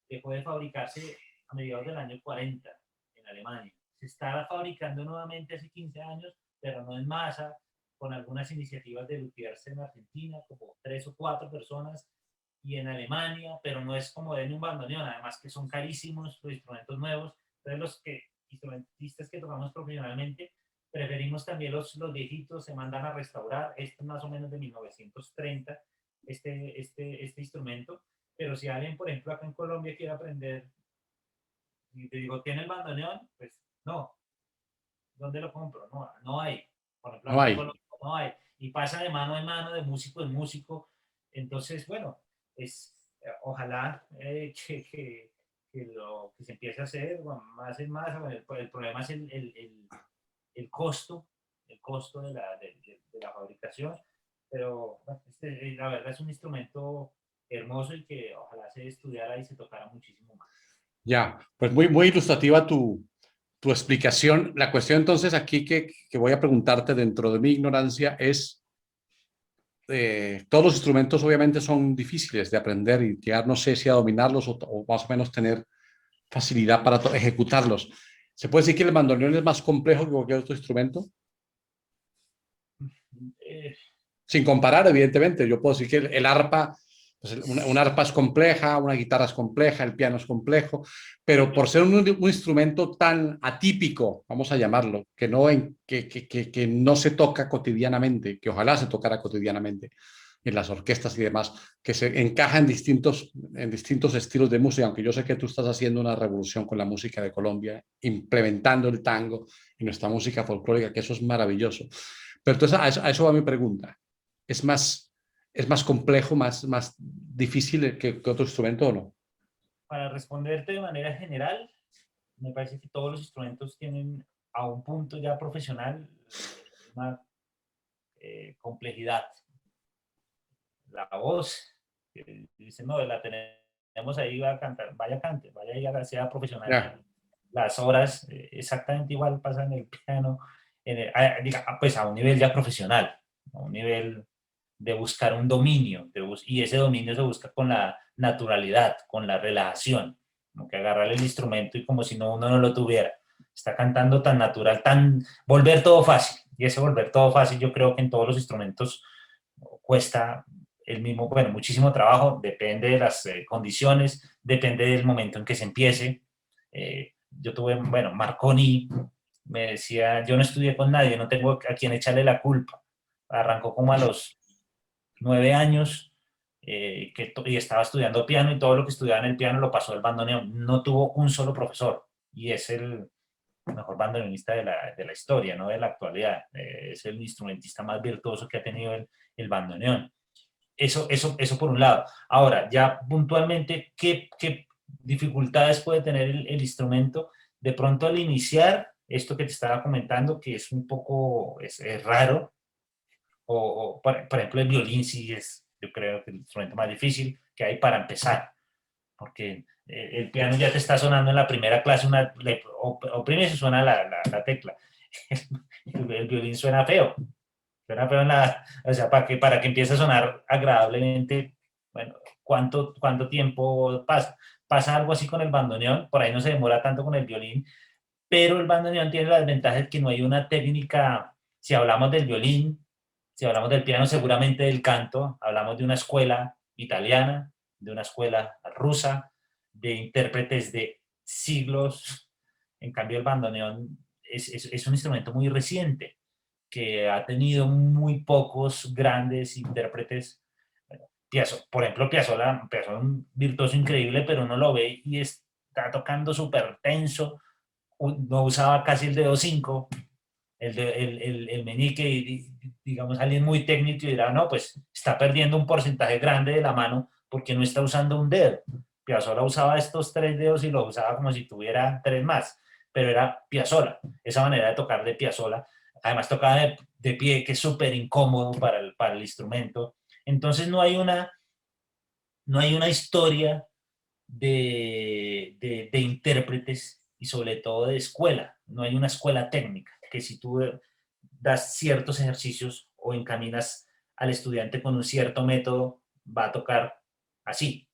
dejó de fabricarse a mediados del año 40 en Alemania. Se está fabricando nuevamente hace 15 años, pero no en masa, con algunas iniciativas de luthiers en Argentina, como 3 o 4 personas, y en Alemania, pero no es como de un bandoneón, además que son carísimos los instrumentos nuevos. Entonces instrumentistas que tocamos profesionalmente, preferimos también los viejitos, se mandan a restaurar. Este es más o menos de 1930, este instrumento. Pero si alguien, por ejemplo, acá en Colombia quiere aprender y te digo, ¿tiene el bandoneón? Pues no. ¿Dónde lo compro? No hay. Por ejemplo, No acá en hay. Colombia no hay. Y pasa de mano en mano, de músico en músico. Entonces, bueno, ojalá que se empiece a hacer más en más. El problema es el costo de la fabricación. Pero bueno, la verdad es un instrumento hermoso y que ojalá se estudiara y se tocara muchísimo más. Ya, pues muy ilustrativa tu explicación. La cuestión entonces aquí que voy a preguntarte dentro de mi ignorancia es, todos los instrumentos obviamente son difíciles de aprender y llegar, no sé si a dominarlos o más o menos tener facilidad para ejecutarlos. ¿Se puede decir que el bandoneón es más complejo que cualquier otro instrumento? Eh, Sin comparar, evidentemente. Yo puedo decir que el arpa, pues una arpa es compleja, una guitarra es compleja, el piano es complejo, pero por ser un instrumento tan atípico, vamos a llamarlo, que no se toca cotidianamente, que ojalá se tocara cotidianamente en las orquestas y demás, que se encaja en distintos estilos de música, aunque yo sé que tú estás haciendo una revolución con la música de Colombia, implementando el tango en nuestra música folclórica, que eso es maravilloso. Pero entonces a eso va mi pregunta. ¿Es es más complejo, más difícil que otro instrumento o no? para responderte de manera general, me parece que todos los instrumentos tienen a un punto ya profesional una complejidad. La voz, dice, no, la tenemos ahí, va a cantar, vaya cante, vaya y haga, sea profesional. Ya. Las horas, exactamente igual pasa en el piano, pues a un nivel ya profesional, a un nivel de buscar un dominio, y ese dominio se busca con la naturalidad, con la relajación. como que agarrar el instrumento y como si no uno no lo tuviera. Está cantando tan natural, volver todo fácil. Y ese volver todo fácil yo creo que en todos los instrumentos cuesta el mismo, bueno, muchísimo trabajo, depende de las condiciones, depende del momento en que se empiece. Yo tuve, bueno, Marconi me decía, yo no estudié con nadie, no tengo a quien echarle la culpa. Arrancó como a los 9 años y estaba estudiando piano y todo lo que estudiaba en el piano lo pasó al bandoneón. No tuvo un solo profesor y es el mejor bandoneonista de la historia, no de la actualidad. Es el instrumentista más virtuoso que ha tenido el bandoneón. Eso por un lado. Ahora, ya puntualmente, ¿qué dificultades puede tener el instrumento? De pronto al iniciar, esto que te estaba comentando, que es un poco es raro, por ejemplo el violín sí es, yo creo que el instrumento más difícil que hay para empezar, porque el piano ya te está sonando en la primera clase, oprime y se suena la tecla. El violín suena feo, o sea, para que empiece a sonar agradablemente, bueno, ¿cuánto tiempo pasa? Pasa algo así con el bandoneón, por ahí no se demora tanto con el violín, pero el bandoneón tiene la desventaja de que no hay una técnica, si hablamos del violín, si hablamos del piano, seguramente del canto, hablamos de una escuela italiana, de una escuela rusa, de intérpretes de siglos. En cambio, el bandoneón es un instrumento muy reciente, que ha tenido muy pocos grandes intérpretes. Bueno, por ejemplo, Piazzolla es un virtuoso increíble, pero uno lo ve y está tocando súper tenso, no usaba casi el dedo 5, el meñique, y digamos, alguien muy técnico dirá, no, pues está perdiendo un porcentaje grande de la mano porque no está usando un dedo. Piazzolla usaba estos 3 dedos y los usaba como si tuviera 3 más, pero era Piazzolla, esa manera de tocar de Piazzolla. Además tocaba de pie, que es súper incómodo para el instrumento. Entonces no hay una historia de intérpretes y sobre todo de escuela. No hay una escuela técnica que si tú das ciertos ejercicios o encaminas al estudiante con un cierto método, va a tocar así,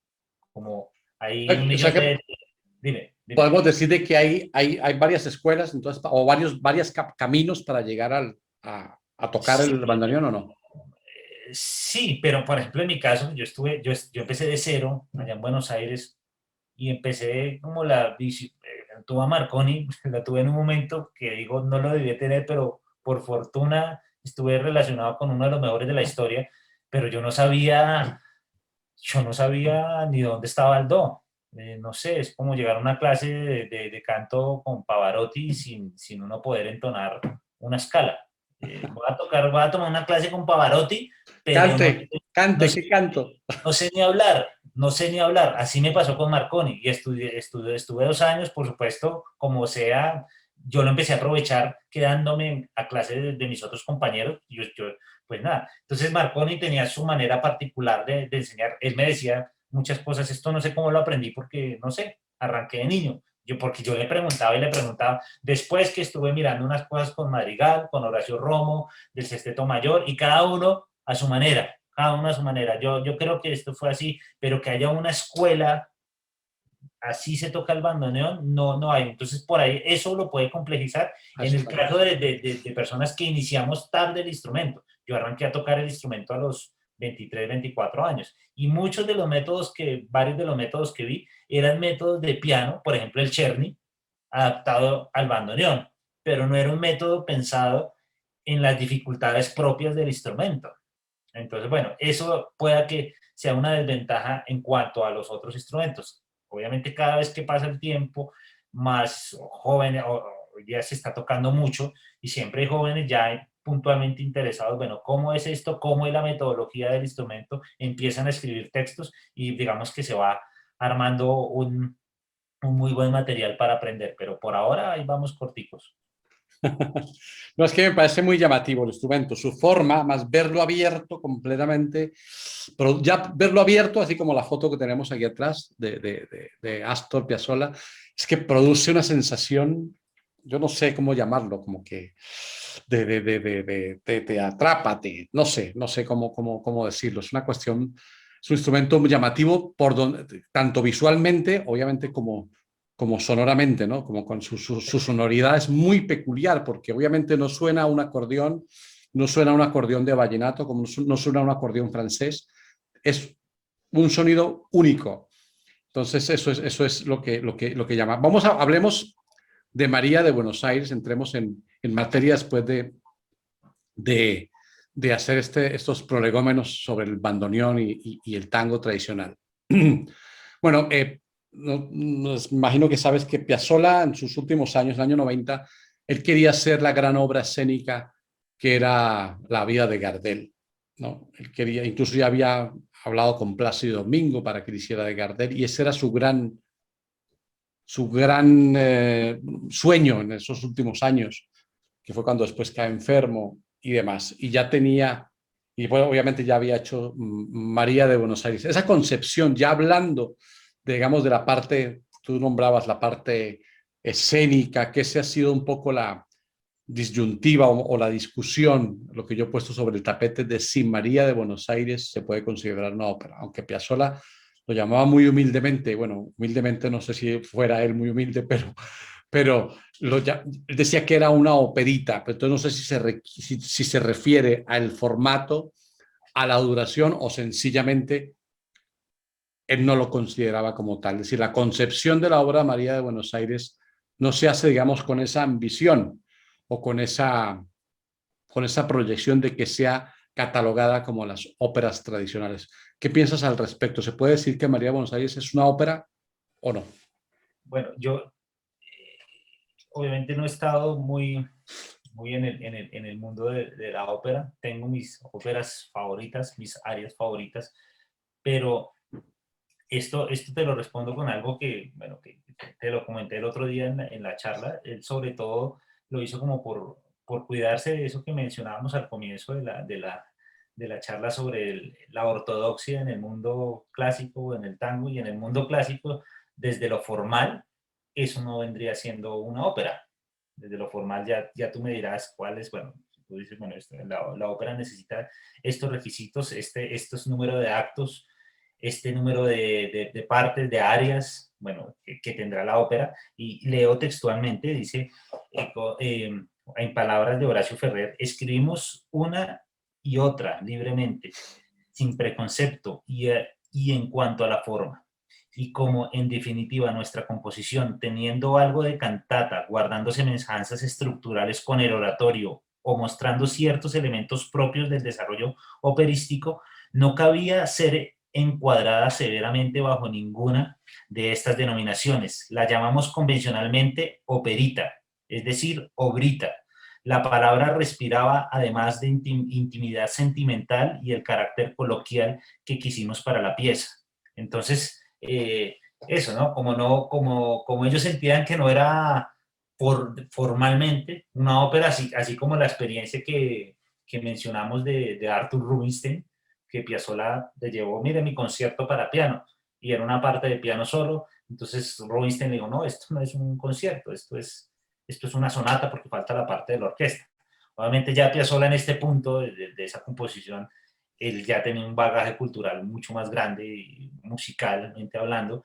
como hay un O sea millón que de... Dime, dime. podemos decir de que hay varias escuelas, entonces, o varios caminos para llegar a tocar Sí, el bandoneón, ¿o no? sí, pero por ejemplo en mi caso, yo empecé de cero allá en Buenos Aires y empecé como tuve a Marconi, la tuve en un momento que digo, no lo debía tener, pero por fortuna estuve relacionado con uno de los mejores de la historia, pero yo no sabía ni dónde estaba el do. No sé, es como llegar a una clase de canto con Pavarotti sin uno poder entonar una escala. Voy a tomar una clase con Pavarotti, pero no, Cante, no cante, sé ¿qué canto? no sé ni hablar, no sé ni hablar. Así me pasó con Marconi y estuve 2 años, por supuesto, como sea, yo lo empecé a aprovechar quedándome a clase de mis otros compañeros. Pues nada, entonces Marconi tenía su manera particular de enseñar. Él me decía muchas cosas, esto no sé cómo lo aprendí porque, no sé, arranqué de niño. Porque yo le preguntaba y le preguntaba, después que estuve mirando unas cosas con Madrigal, con Horacio Romo, del Sexteto Mayor, y cada uno a su manera, cada uno a su manera. Yo creo que esto fue así, pero que haya una escuela, así se toca el bandoneón, no hay. Entonces, por ahí eso lo puede complejizar en el caso de personas que iniciamos tarde el instrumento. Yo arranqué a tocar el instrumento a los 23, 24 años. Y varios de los métodos que vi eran métodos de piano, por ejemplo, el Czerny, adaptado al bandoneón, pero no era un método pensado en las dificultades propias del instrumento. Entonces, bueno, eso pueda que sea una desventaja en cuanto a los otros instrumentos. Obviamente, cada vez que pasa el tiempo, más jóvenes, hoy día se está tocando mucho y siempre hay jóvenes ya puntualmente interesados, bueno, ¿cómo es esto? ¿Cómo es la metodología del instrumento? Empiezan a escribir textos y digamos que se va armando un muy buen material para aprender, pero por ahora ahí vamos corticos. No, es que me parece muy llamativo el instrumento, su forma, más verlo abierto completamente, pero ya verlo abierto, así como la foto que tenemos aquí atrás de Astor Piazzolla, es que produce una sensación, yo no sé cómo llamarlo, como que te atrapa, no sé cómo decirlo, es una cuestión Es un instrumento llamativo por tanto visualmente, obviamente, como sonoramente, ¿no? Como con su sonoridad es muy peculiar, porque obviamente no suena a un acordeón, no suena a un acordeón de vallenato, como no suena a un acordeón francés. Es un sonido único. Entonces, eso es lo que llama. Hablemos de María de Buenos Aires, entremos en materia después de, de hacer estos prolegómenos sobre el bandoneón y el tango tradicional. Bueno, imagino que sabes que Piazzolla en sus últimos años, en el año 90, él quería hacer la gran obra escénica que era La vida de Gardel, ¿no? Él quería, incluso ya había hablado con Plácido Domingo para que le hiciera de Gardel, y ese era su gran sueño en esos últimos años, que fue cuando después cae enfermo y demás. Y ya tenía, y bueno, obviamente ya había hecho María de Buenos Aires. Esa concepción, ya hablando, digamos, de la parte, tú nombrabas la parte escénica, que ese ha sido un poco la disyuntiva o la discusión, lo que yo he puesto sobre el tapete de si María de Buenos Aires se puede considerar una ópera, aunque Piazzolla lo llamaba muy humildemente, bueno, humildemente no sé si fuera él muy humilde, pero decía que era una operita, pero entonces no sé si se refiere al formato, a la duración o sencillamente él no lo consideraba como tal. Es decir, la concepción de la obra María de Buenos Aires no se hace, digamos, con esa ambición o con esa proyección de que sea catalogada como las óperas tradicionales. ¿Qué piensas al respecto? ¿Se puede decir que María de Buenos Aires es una ópera o no? Bueno, yo obviamente no he estado muy en el mundo de la ópera. Tengo mis óperas favoritas, mis áreas favoritas, pero esto te lo respondo con algo que, bueno, que te lo comenté el otro día en la charla. Él sobre todo lo hizo como por cuidarse de eso que mencionábamos al comienzo de la charla sobre la ortodoxia en el mundo clásico, en el tango, y en el mundo clásico, desde lo formal, eso no vendría siendo una ópera. Desde lo formal ya tú me dirás cuál es, bueno, tú dices, bueno, la ópera necesita estos requisitos, estos números de actos, este número de partes, de áreas, bueno, que tendrá la ópera. Y leo textualmente, dice, en palabras de Horacio Ferrer: escribimos una y otra libremente, sin preconcepto y en cuanto a la forma. Y como en definitiva nuestra composición, teniendo algo de cantata, guardando semejanzas estructurales con el oratorio o mostrando ciertos elementos propios del desarrollo operístico, no cabía ser encuadrada severamente bajo ninguna de estas denominaciones. La llamamos convencionalmente operita, es decir, obrita. La palabra respiraba, además de intimidad sentimental y el carácter coloquial que quisimos para la pieza. Entonces, eso, ¿no? Como ellos sentían que no era formalmente una ópera, así como la experiencia que mencionamos de Arthur Rubinstein, que Piazzolla le llevó, mire, mi concierto para piano, y era una parte de piano solo. Entonces Rubinstein le dijo, no, esto no es un concierto, esto es una sonata porque falta la parte de la orquesta. Obviamente ya Piazzolla en este punto de esa composición, él ya tenía un bagaje cultural mucho más grande, musicalmente hablando,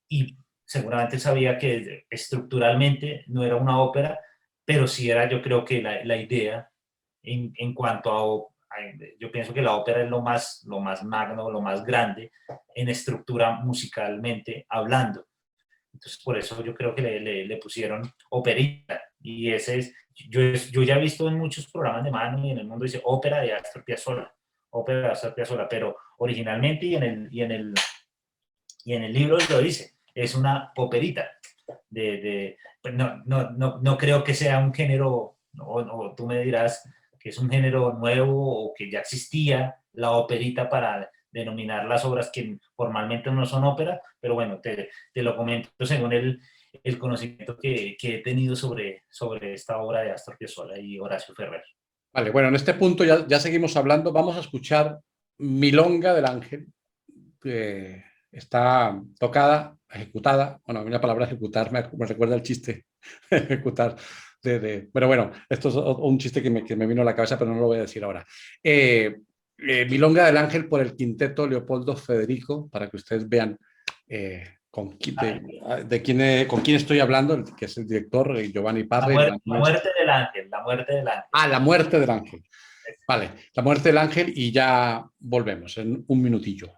y seguramente sabía que estructuralmente no era una ópera, pero sí era, yo creo que la idea en cuanto yo pienso que la ópera es lo más magno, lo más grande en estructura musicalmente hablando. Entonces, por eso yo creo que le pusieron operita. Y ese es, yo ya he visto en muchos programas de mano y en el mundo dice ópera de Astor Piazzolla, ópera de Astor Piazzolla, pero originalmente y en el libro lo dice, es una operita. Pues no creo que sea un género, o tú me dirás que es un género nuevo o que ya existía la operita para denominar las obras que formalmente no son ópera, pero bueno, te lo comento según el conocimiento que he tenido sobre esta obra de Astor Piazzolla y Horacio Ferrer. Vale, bueno, en este punto ya seguimos hablando. Vamos a escuchar Milonga del Ángel, que está tocada, ejecutada. Bueno, a mí la palabra ejecutar me recuerda el chiste, ejecutar. Pero bueno, esto es un chiste que me vino a la cabeza, pero no lo voy a decir ahora. Milonga del Ángel por el quinteto Leopoldo Federico, para que ustedes vean con quién estoy hablando, que es el director, Giovanni Parra. La muerte del ángel, la muerte del ángel. Ah, la muerte del ángel. Vale, la muerte del ángel y ya volvemos en un minutillo.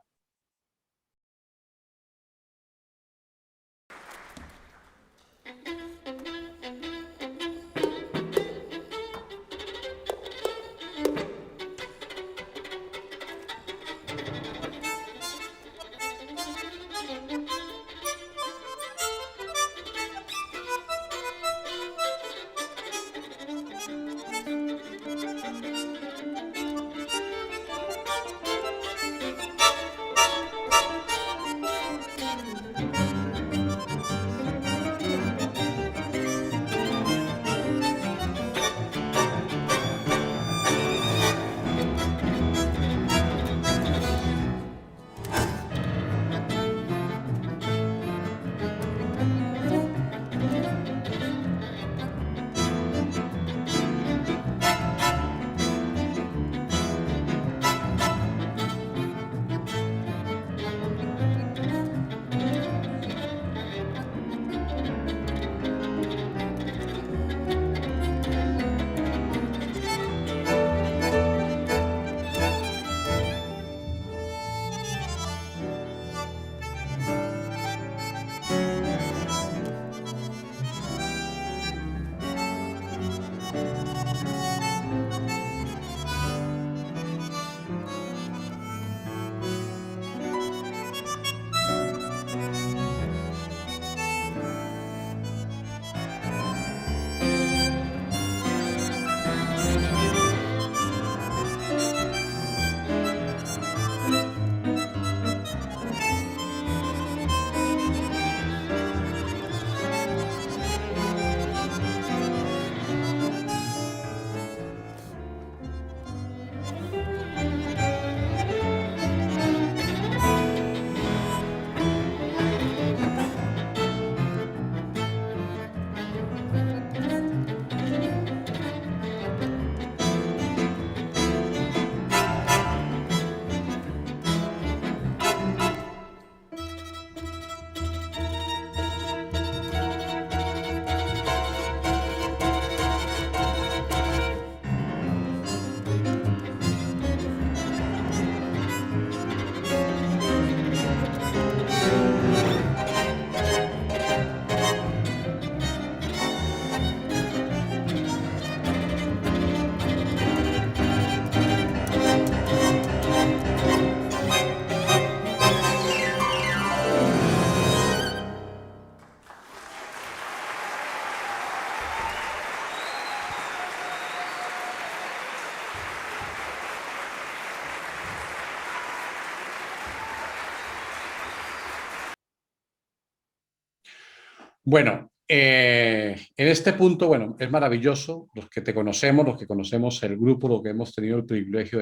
Bueno, en este punto, bueno, es maravilloso, los que te conocemos, los que conocemos el grupo, los que hemos tenido el privilegio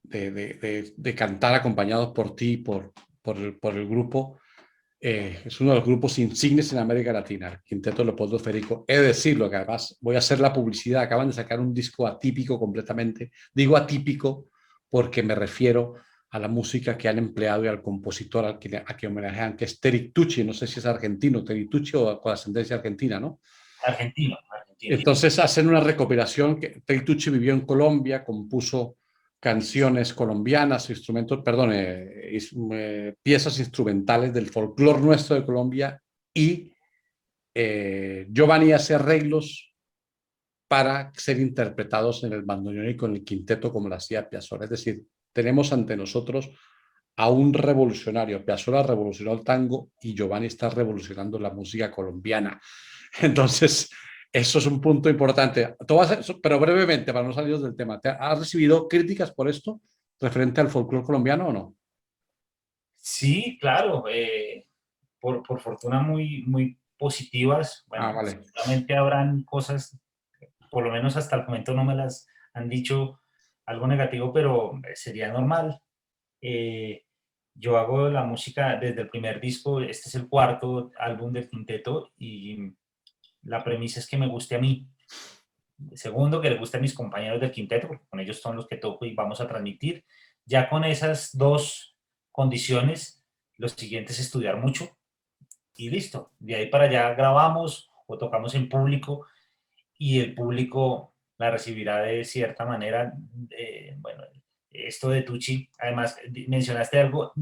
de cantar acompañados por ti, por el grupo, es uno de los grupos insignes en América Latina, el Quinteto Leopoldo Federico. He de decirlo, que además voy a hacer la publicidad, acaban de sacar un disco atípico completamente, digo atípico porque me refiero a la música que han empleado y al compositor a quien homenajean, que es Terry Tucci, no sé si es argentino, Terry Tucci o con ascendencia argentina, ¿no? Argentino. Entonces hacen una recopilación que Terry Tucci vivió en Colombia, compuso canciones colombianas, instrumentos, perdón, piezas instrumentales del folclore nuestro de Colombia y Giovanni hace arreglos para ser interpretados en el bandoneón y con el quinteto como lo hacía Piazzolla. Es decir, tenemos ante nosotros a un revolucionario. Piazzolla revolucionó el tango y Giovanni está revolucionando la música colombiana. Entonces, eso es un punto importante. Pero brevemente, para no salir del tema, ¿has recibido críticas por esto referente al folclore colombiano o no? Sí, claro. Por fortuna muy positivas. Bueno, Vale. seguramente habrán cosas, por lo menos hasta el momento no me las han dicho algo negativo, pero sería normal. Yo hago la música desde el primer disco, este es el cuarto álbum del quinteto y la premisa es que me guste a mí. Segundo, que le guste a mis compañeros del quinteto, porque con ellos son los que toco y vamos a transmitir. Ya con esas dos condiciones, lo siguiente es estudiar mucho y listo. De ahí para allá grabamos o tocamos en público y el público la recibirá de cierta manera. Bueno, esto de Tucci, además mencionaste algo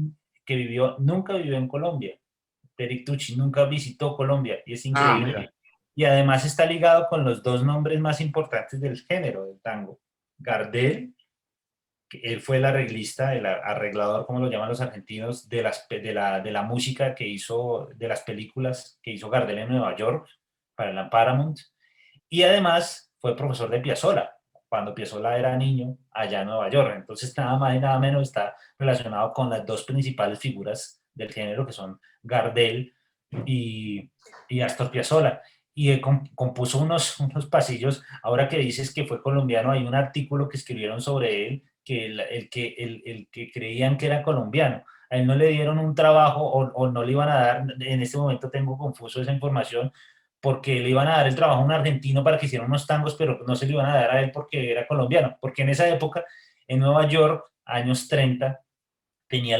que nunca vivió en Colombia. Eric Tucci nunca visitó Colombia y es Ah, increíble. mira. Y además está ligado con los dos nombres más importantes del género del tango. Gardel, que él fue el arreglista, el arreglador, como lo llaman los argentinos, de la música que hizo, de las películas que hizo Gardel en Nueva York para la Paramount. Y además fue profesor de Piazzolla, cuando Piazzolla era niño allá en Nueva York. Entonces, nada más y nada menos está relacionado con las dos principales figuras del género, que son Gardel y, y Astor Piazzolla. Y él compuso unos pasillos. Ahora que dices que fue colombiano, hay un artículo que escribieron sobre él, que el que creían que era colombiano. A él no le dieron un trabajo o no le iban a dar, en este momento tengo confuso esa información, porque le iban a dar el trabajo a un argentino para que hiciera unos tangos, pero no se le iban a dar a él porque era colombiano, porque en esa época, en Nueva York, años 30, tenía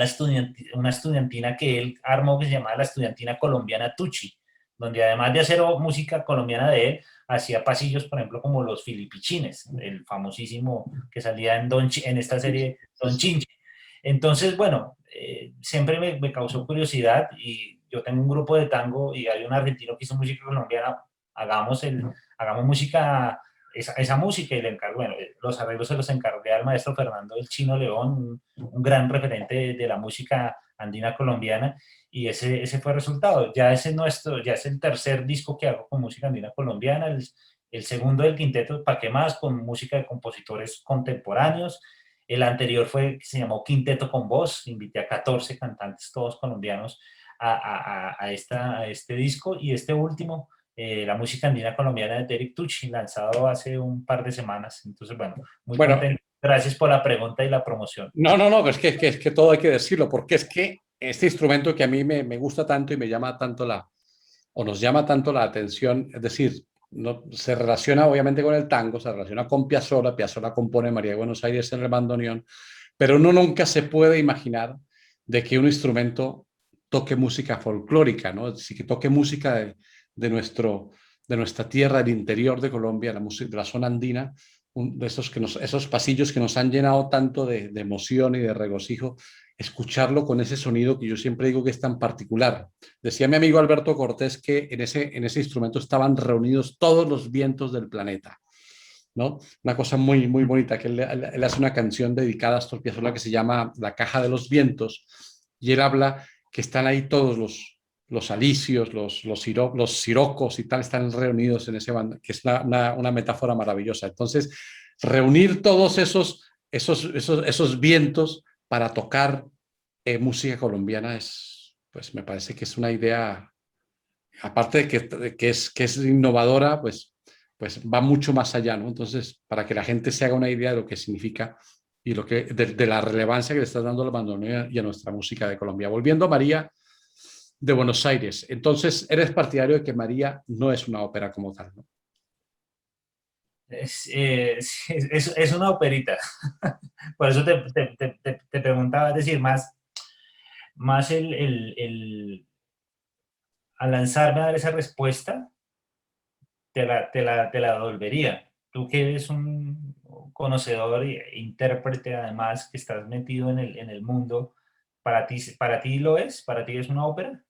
una estudiantina que él armó que se llamaba la Estudiantina Colombiana Tucci, donde además de hacer música colombiana de él, hacía pasillos, por ejemplo, como los Filipichines, el famosísimo que salía en esta serie Don Chinche. Entonces, bueno, siempre me causó curiosidad y yo tengo un grupo de tango y hay un argentino que hizo música colombiana, hagamos música, esa música y le encargo, bueno, los arreglos se los encargué al maestro Fernando El Chino León, un gran referente de la música andina colombiana y ese fue el resultado. Ya ese nuestro, ya es el tercer disco que hago con música andina colombiana, el segundo del quinteto, ¿para qué más? Con música de compositores contemporáneos. El anterior se llamó Quinteto con Voz, invité a 14 cantantes, todos colombianos, a este disco. Y este último, la música andina colombiana de Eric Tucci, lanzado hace un par de semanas. Entonces, bueno, muy Bueno, contento. Gracias por la pregunta y la promoción. no, no, no, es que todo hay que decirlo, porque es que este instrumento que a mí me gusta tanto y me llama tanto o nos llama tanto la atención, es decir, no, se relaciona obviamente con el tango, se relaciona con Piazzolla, Piazzolla compone María de Buenos Aires en el bandoneón, pero uno nunca se puede imaginar de que un instrumento toque música folclórica, ¿no? Es decir, que toque música de nuestra tierra, del interior de Colombia, la música de la zona andina, de esos pasillos que nos han llenado tanto de emoción y de regocijo, escucharlo con ese sonido que yo siempre digo que es tan particular. Decía mi amigo Alberto Cortés que en ese instrumento estaban reunidos todos los vientos del planeta, ¿no? Una cosa muy, muy bonita, que él hace una canción dedicada a Astor Piazzolla que se llama La Caja de los Vientos, y él habla que están ahí todos los alisios, los sirocos y tal, están reunidos en ese bando, que es una metáfora maravillosa. Entonces, reunir todos esos vientos para tocar música colombiana pues me parece que es una idea, aparte que es innovadora, pues va mucho más allá, ¿no? Entonces, para que la gente se haga una idea de lo que significa y de la relevancia que le estás dando al bandoneón y a nuestra música de Colombia. Volviendo a María de Buenos Aires, entonces eres partidario de que María no es una ópera como tal, ¿no? Es una operita. Por eso te preguntaba, es decir, más al lanzarme a dar esa respuesta, te la devolvería. Tú que eres un conocedor e intérprete, además, que estás metido en el mundo, ¿para ti lo es? ¿Para ti es una ópera?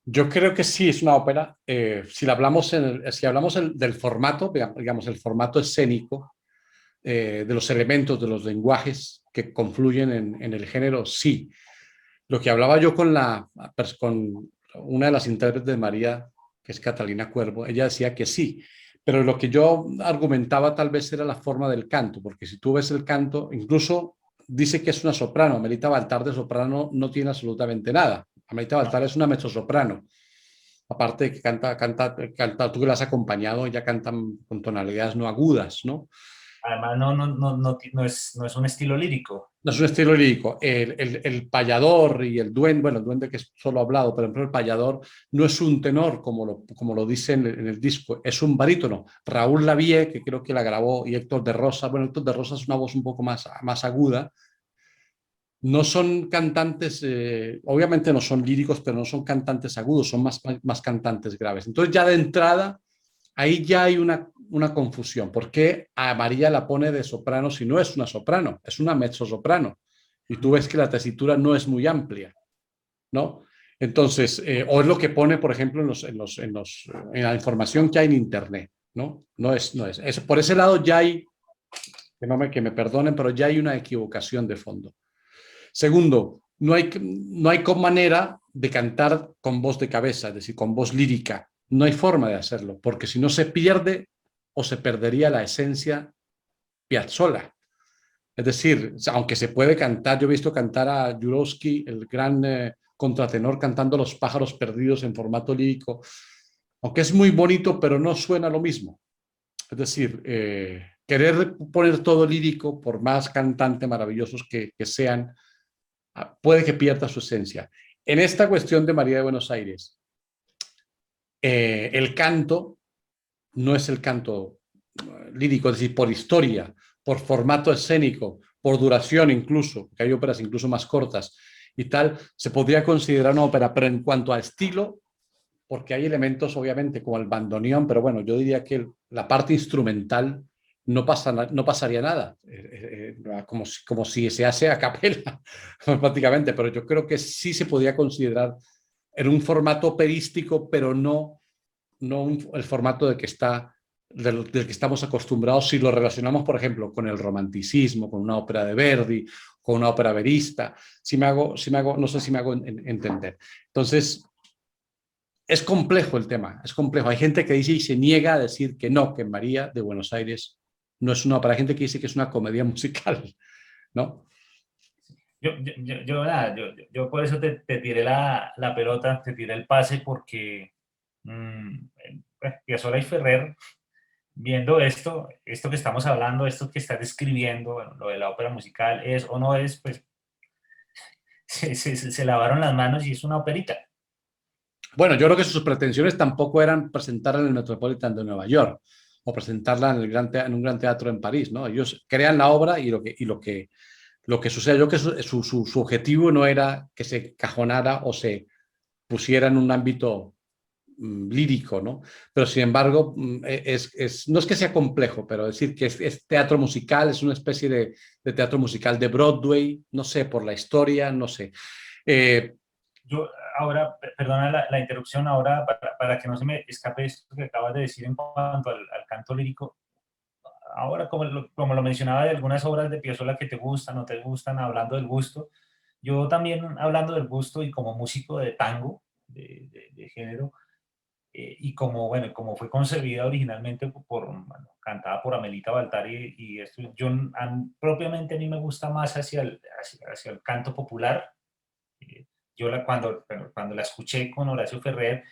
Yo creo que sí es una ópera. Si hablamos, si hablamos del formato, digamos, el formato escénico, de los elementos, de los lenguajes que confluyen en el género, sí. Lo que hablaba yo con una de las intérpretes de María, que es Catalina Cuervo, ella decía que sí, pero lo que yo argumentaba tal vez era la forma del canto, porque si tú ves el canto, incluso dice que es una soprano, Amelita Baltar de soprano no tiene absolutamente nada. Amelita No. Baltar es una mezzosoprano, aparte de que canta, tú que la has acompañado, ella cantan con tonalidades no agudas, ¿no? Además, no es un estilo lírico. No es un estilo lírico. El payador y el duende, bueno, el duende que es solo hablado, pero por ejemplo el payador no es un tenor como lo dice en el disco, es un barítono. Raúl Lavie, que creo que la grabó, y Héctor de Rosa, bueno, Héctor de Rosa es una voz un poco más aguda. No son cantantes, obviamente no son líricos, pero no son cantantes agudos, son más cantantes graves. Entonces ya de entrada, ahí ya hay una confusión. ¿Por qué a María la pone de soprano si no es una soprano? Es una mezzosoprano. Y tú ves que la tesitura no es muy amplia, ¿no? Entonces, o es lo que pone, por ejemplo, en la información que hay en Internet, ¿no? No es. Por ese lado ya hay, que me perdonen, pero ya hay una equivocación de fondo. Segundo, no hay manera de cantar con voz de cabeza, es decir, con voz lírica. No hay forma de hacerlo, porque si no se pierde o se perdería la esencia Piazzolla. Es decir, aunque se puede cantar, yo he visto cantar a Jurowski, el gran contratenor, cantando Los pájaros perdidos en formato lírico, aunque es muy bonito, pero no suena lo mismo. Es decir, querer poner todo lírico, por más cantantes maravillosos que sean, puede que pierda su esencia. En esta cuestión de María de Buenos Aires, el canto no es el canto lírico, es decir, por historia, por formato escénico, por duración incluso, que hay óperas incluso más cortas y tal, se podría considerar una ópera, pero en cuanto a estilo, porque hay elementos obviamente como el bandoneón, pero bueno, yo diría que la parte instrumental no pasaría nada, como si se hace a capela prácticamente, pero yo creo que sí se podría considerar en un formato operístico, pero no el formato del que estamos acostumbrados si lo relacionamos, por ejemplo, con el romanticismo, con una ópera de Verdi, con una ópera verista, no sé si me hago entender. Entonces, es complejo el tema, es complejo. Hay gente que dice y se niega a decir que no, que María de Buenos Aires no es una ópera. Hay gente que dice que es una comedia musical, ¿no? Yo por eso te tiré la pelota, te tiré el pase, porque Piazzolla y Ferrer, viendo esto que estamos hablando, esto que estás describiendo, bueno, lo de la ópera musical, es o no es, pues se lavaron las manos y es una operita. Bueno, yo creo que sus pretensiones tampoco eran presentarla en el Metropolitan de Nueva York o presentarla en un gran teatro en París, ¿no? Ellos crean la obra y lo que sucede, yo creo que su objetivo no era que se cajonara o se pusiera en un ámbito lírico, ¿no? Pero sin embargo, no es que sea complejo, pero decir que es teatro musical, es una especie de teatro musical de Broadway, no sé, por la historia, no sé. Eh, Yo ahora, perdona la interrupción, ahora para que no se me escape esto que acabas de decir en cuanto al canto lírico. Ahora, como lo mencionaba, de algunas obras de Piazzolla que te gustan o te gustan, hablando del gusto, yo también, hablando del gusto y como músico de tango, de género, y bueno, como fue concebida originalmente bueno, cantada por Amelita Baltari, y esto, propiamente a mí me gusta más hacia el canto popular. Yo cuando la escuché con Horacio Ferrer,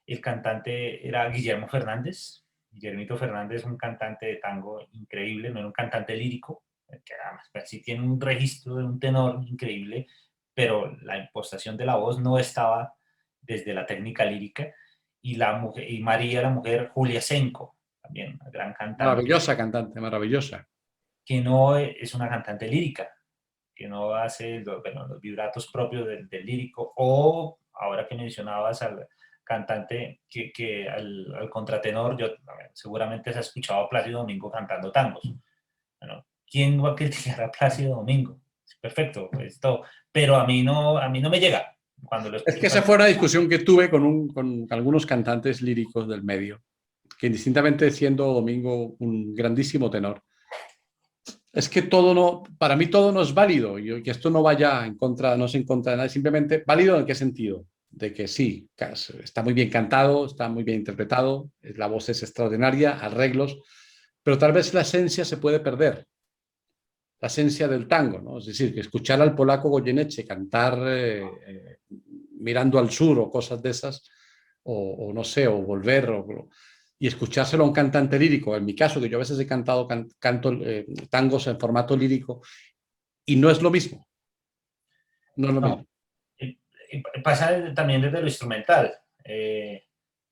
el cantante era Guillermo Fernández. Guillermito Fernández es un cantante de tango increíble, no era un cantante lírico, que además pues, sí tiene un registro de un tenor increíble, pero la impostación de la voz no estaba desde la técnica lírica. Y María, la mujer, Julia Senko, también una gran cantante, Maravillosa cantante, maravillosa. que no es una cantante lírica, que no hace los vibratos propios del lírico, o ahora que mencionabas al cantante que al contratenor, seguramente se ha escuchado a Plácido Domingo cantando tangos. Bueno, ¿quién va a criticar a Plácido Domingo? Perfecto, pues todo, pero a mí no me llega cuando lo Es escucho que esa fue cantar. una discusión que tuve con algunos cantantes líricos del medio, que indistintamente siendo Domingo un grandísimo tenor, es que para mí todo no es válido y que esto no vaya en contra, no es en contra de nada, simplemente válido en qué sentido, de que sí, está muy bien cantado, está muy bien interpretado, la voz es extraordinaria, arreglos, pero tal vez la esencia se puede perder, la esencia del tango, ¿no? Es decir, que escuchar al polaco Goyeneche cantar mirando al sur o cosas de esas, o no sé, o volver, y escuchárselo a un cantante lírico, en mi caso, que yo a veces he cantado canto tangos en formato lírico, y no es lo mismo, no es lo No, mismo. pasa también desde lo instrumental.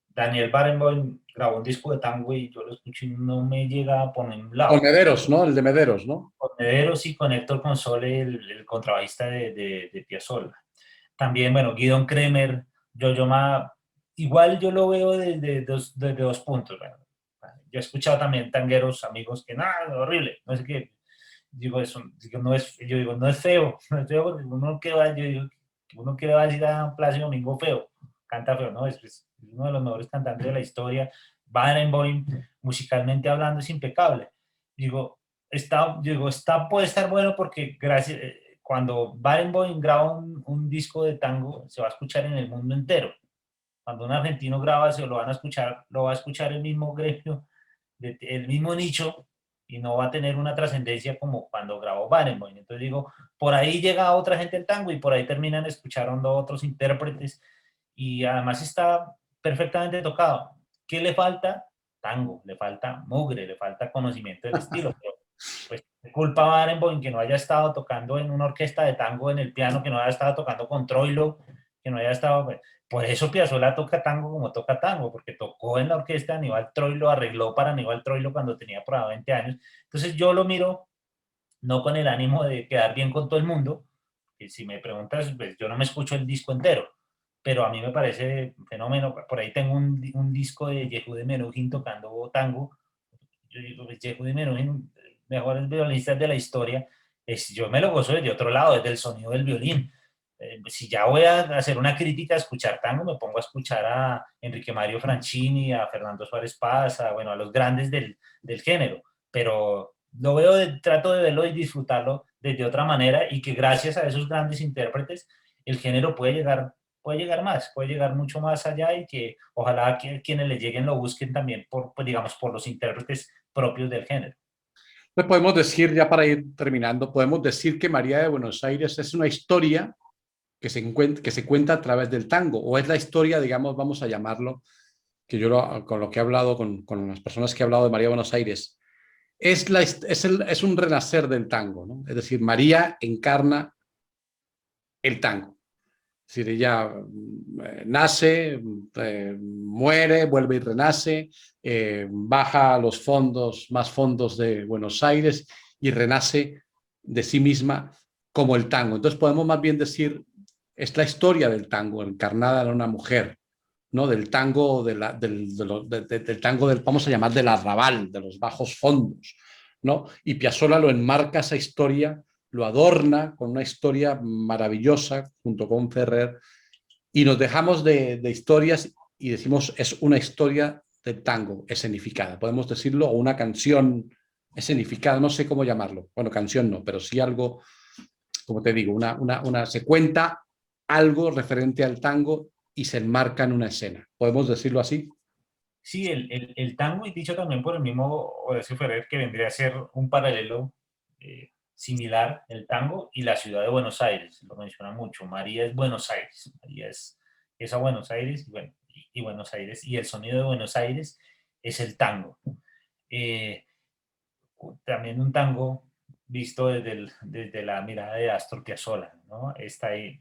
Daniel Barenboim grabó un disco de tango y yo lo escucho y no me llega a poner un Con lado. Mederos, ¿no? El de Mederos, ¿no? Con Mederos y con Héctor Console, el contrabajista de Piazzolla. También, bueno, Guidon Kremer, Yo-Yo Ma, igual yo lo veo desde dos puntos. Bueno, yo he escuchado también tangueros, amigos, que nada, horrible, no sé qué. Digo, eso, yo digo, no es feo, no es feo porque uno que va, yo digo, uno que le va a decir a Plácido Domingo feo, canta feo, ¿no? Es uno de los mejores cantantes de la historia. Barenboim, musicalmente hablando, es impecable. Puede estar bueno porque gracias, cuando Barenboim graba un disco de tango, se va a escuchar en el mundo entero. Cuando un argentino graba, se lo van a escuchar, lo va a escuchar el mismo gremio, el mismo nicho, y no va a tener una trascendencia como cuando grabó Barenboim. Entonces digo, por ahí llega a otra gente el tango y por ahí terminan escuchando otros intérpretes y además está perfectamente tocado. ¿Qué le falta? Tango, le falta mugre, le falta conocimiento del estilo. Pero, pues, culpa a Barenboim que no haya estado tocando en una orquesta de tango en el piano, que no haya estado tocando con Troilo, que no haya estado... Pues, por eso Piazzolla toca tango como toca tango, porque tocó en la orquesta de Aníbal Troilo, arregló para Aníbal Troilo cuando tenía por ahí 20 años. Entonces yo lo miro no con el ánimo de quedar bien con todo el mundo, que si me preguntas, pues yo no me escucho el disco entero, pero a mí me parece un fenómeno. Por ahí tengo un disco de Yehudi Menuhin tocando tango. Yo digo, pues Yehudi Menuhin, mejores violinistas de la historia, yo me lo gozo desde otro lado, desde el sonido del violín. Si ya voy a hacer una crítica a escuchar tango, me pongo a escuchar a Enrique Mario Francini, a Fernando Suárez Paz, bueno, a los grandes del género, pero lo veo, trato de verlo y disfrutarlo desde otra manera y que gracias a esos grandes intérpretes el género puede llegar más, puede llegar mucho más allá y que ojalá que quienes le lleguen lo busquen también por, pues, digamos, por los intérpretes propios del género. Pues podemos decir, ya para ir terminando, podemos decir que María de Buenos Aires es una historia que se cuenta a través del tango, o es la historia, digamos, vamos a llamarlo, que con lo que he hablado, con las personas que he hablado de María de Buenos Aires, es un renacer del tango, ¿no? Es decir, María encarna el tango. Es decir, ella nace, muere, vuelve y renace, baja a los fondos, más fondos de Buenos Aires y renace de sí misma como el tango. Entonces podemos más bien decir, es la historia del tango encarnada en una mujer, ¿no? Del tango, del tango del, vamos a llamar, del arrabal, de los bajos fondos, ¿no? Y Piazzolla lo enmarca esa historia, lo adorna con una historia maravillosa junto con Ferrer, y nos dejamos de historias y decimos es una historia del tango escenificada, podemos decirlo, o una canción escenificada, no sé cómo llamarlo, bueno, canción no, pero sí algo, como te digo, se cuenta algo referente al tango y se enmarca en una escena, podemos decirlo así. Sí, el tango, y dicho también por el mismo Odesio Ferrer, que vendría a ser un paralelo similar, el tango y la ciudad de Buenos Aires, lo menciona mucho. María es Buenos Aires, María es a Buenos Aires, y, bueno, y Buenos Aires, y el sonido de Buenos Aires es el tango. Eh, También un tango visto desde la mirada de Astor Piazzolla, ¿no? Está ahí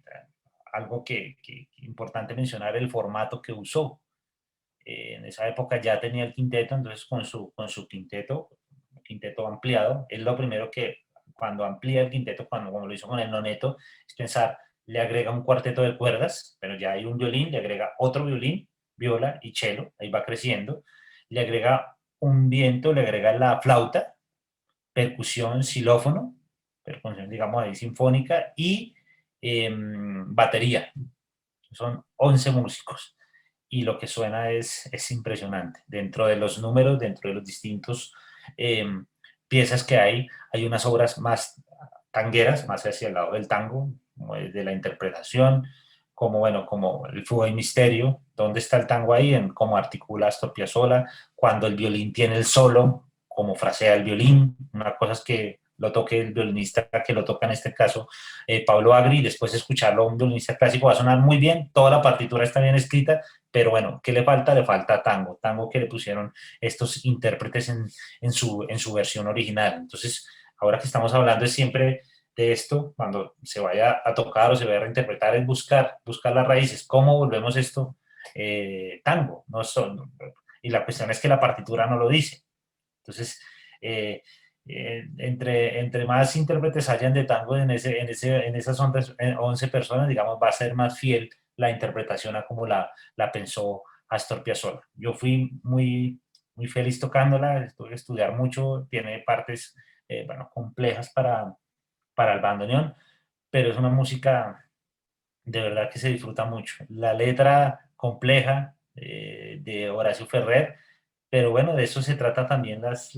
algo que importante mencionar, el formato que usó. En esa época ya tenía el quinteto, entonces con su quinteto ampliado, es lo primero que cuando amplía el quinteto, como lo hizo con el noneto, es pensar, le agrega un cuarteto de cuerdas, pero ya hay un violín, le agrega otro violín, viola y cello, ahí va creciendo, le agrega un viento, le agrega la flauta, percusión, xilófono, percusión digamos ahí sinfónica y batería. Son 11 músicos y lo que suena es impresionante. Dentro de los números, dentro de los distintos eh, piezas que hay unas obras más tangueras, más hacia el lado del tango, como de la interpretación, como, bueno, como el Fuga y Misterio, ¿dónde está el tango ahí? En cómo articula Astor Piazzolla, cuando el violín tiene el solo, cómo frasea el violín, una cosa es que lo toque el violinista que lo toca en este caso, Pablo Agri, y después escucharlo a un violinista clásico va a sonar muy bien, toda la partitura está bien escrita, pero bueno, ¿qué le falta? Le falta tango, tango que le pusieron estos intérpretes en su versión original. Entonces, ahora que estamos hablando es siempre de esto, cuando se vaya a tocar o se vaya a reinterpretar, es buscar las raíces, cómo volvemos esto tango, no son, y la cuestión es que la partitura no lo dice. Entonces, eh, entre más intérpretes hayan de tango en esas 11 personas, digamos, va a ser más fiel la interpretación a como la pensó Astor Piazzolla. Yo fui muy feliz tocándola, tuve que estudiar mucho, tiene partes, bueno, complejas para el bandoneón, pero es una música de verdad que se disfruta mucho. La letra compleja de Horacio Ferrer, pero bueno, de eso se trata también las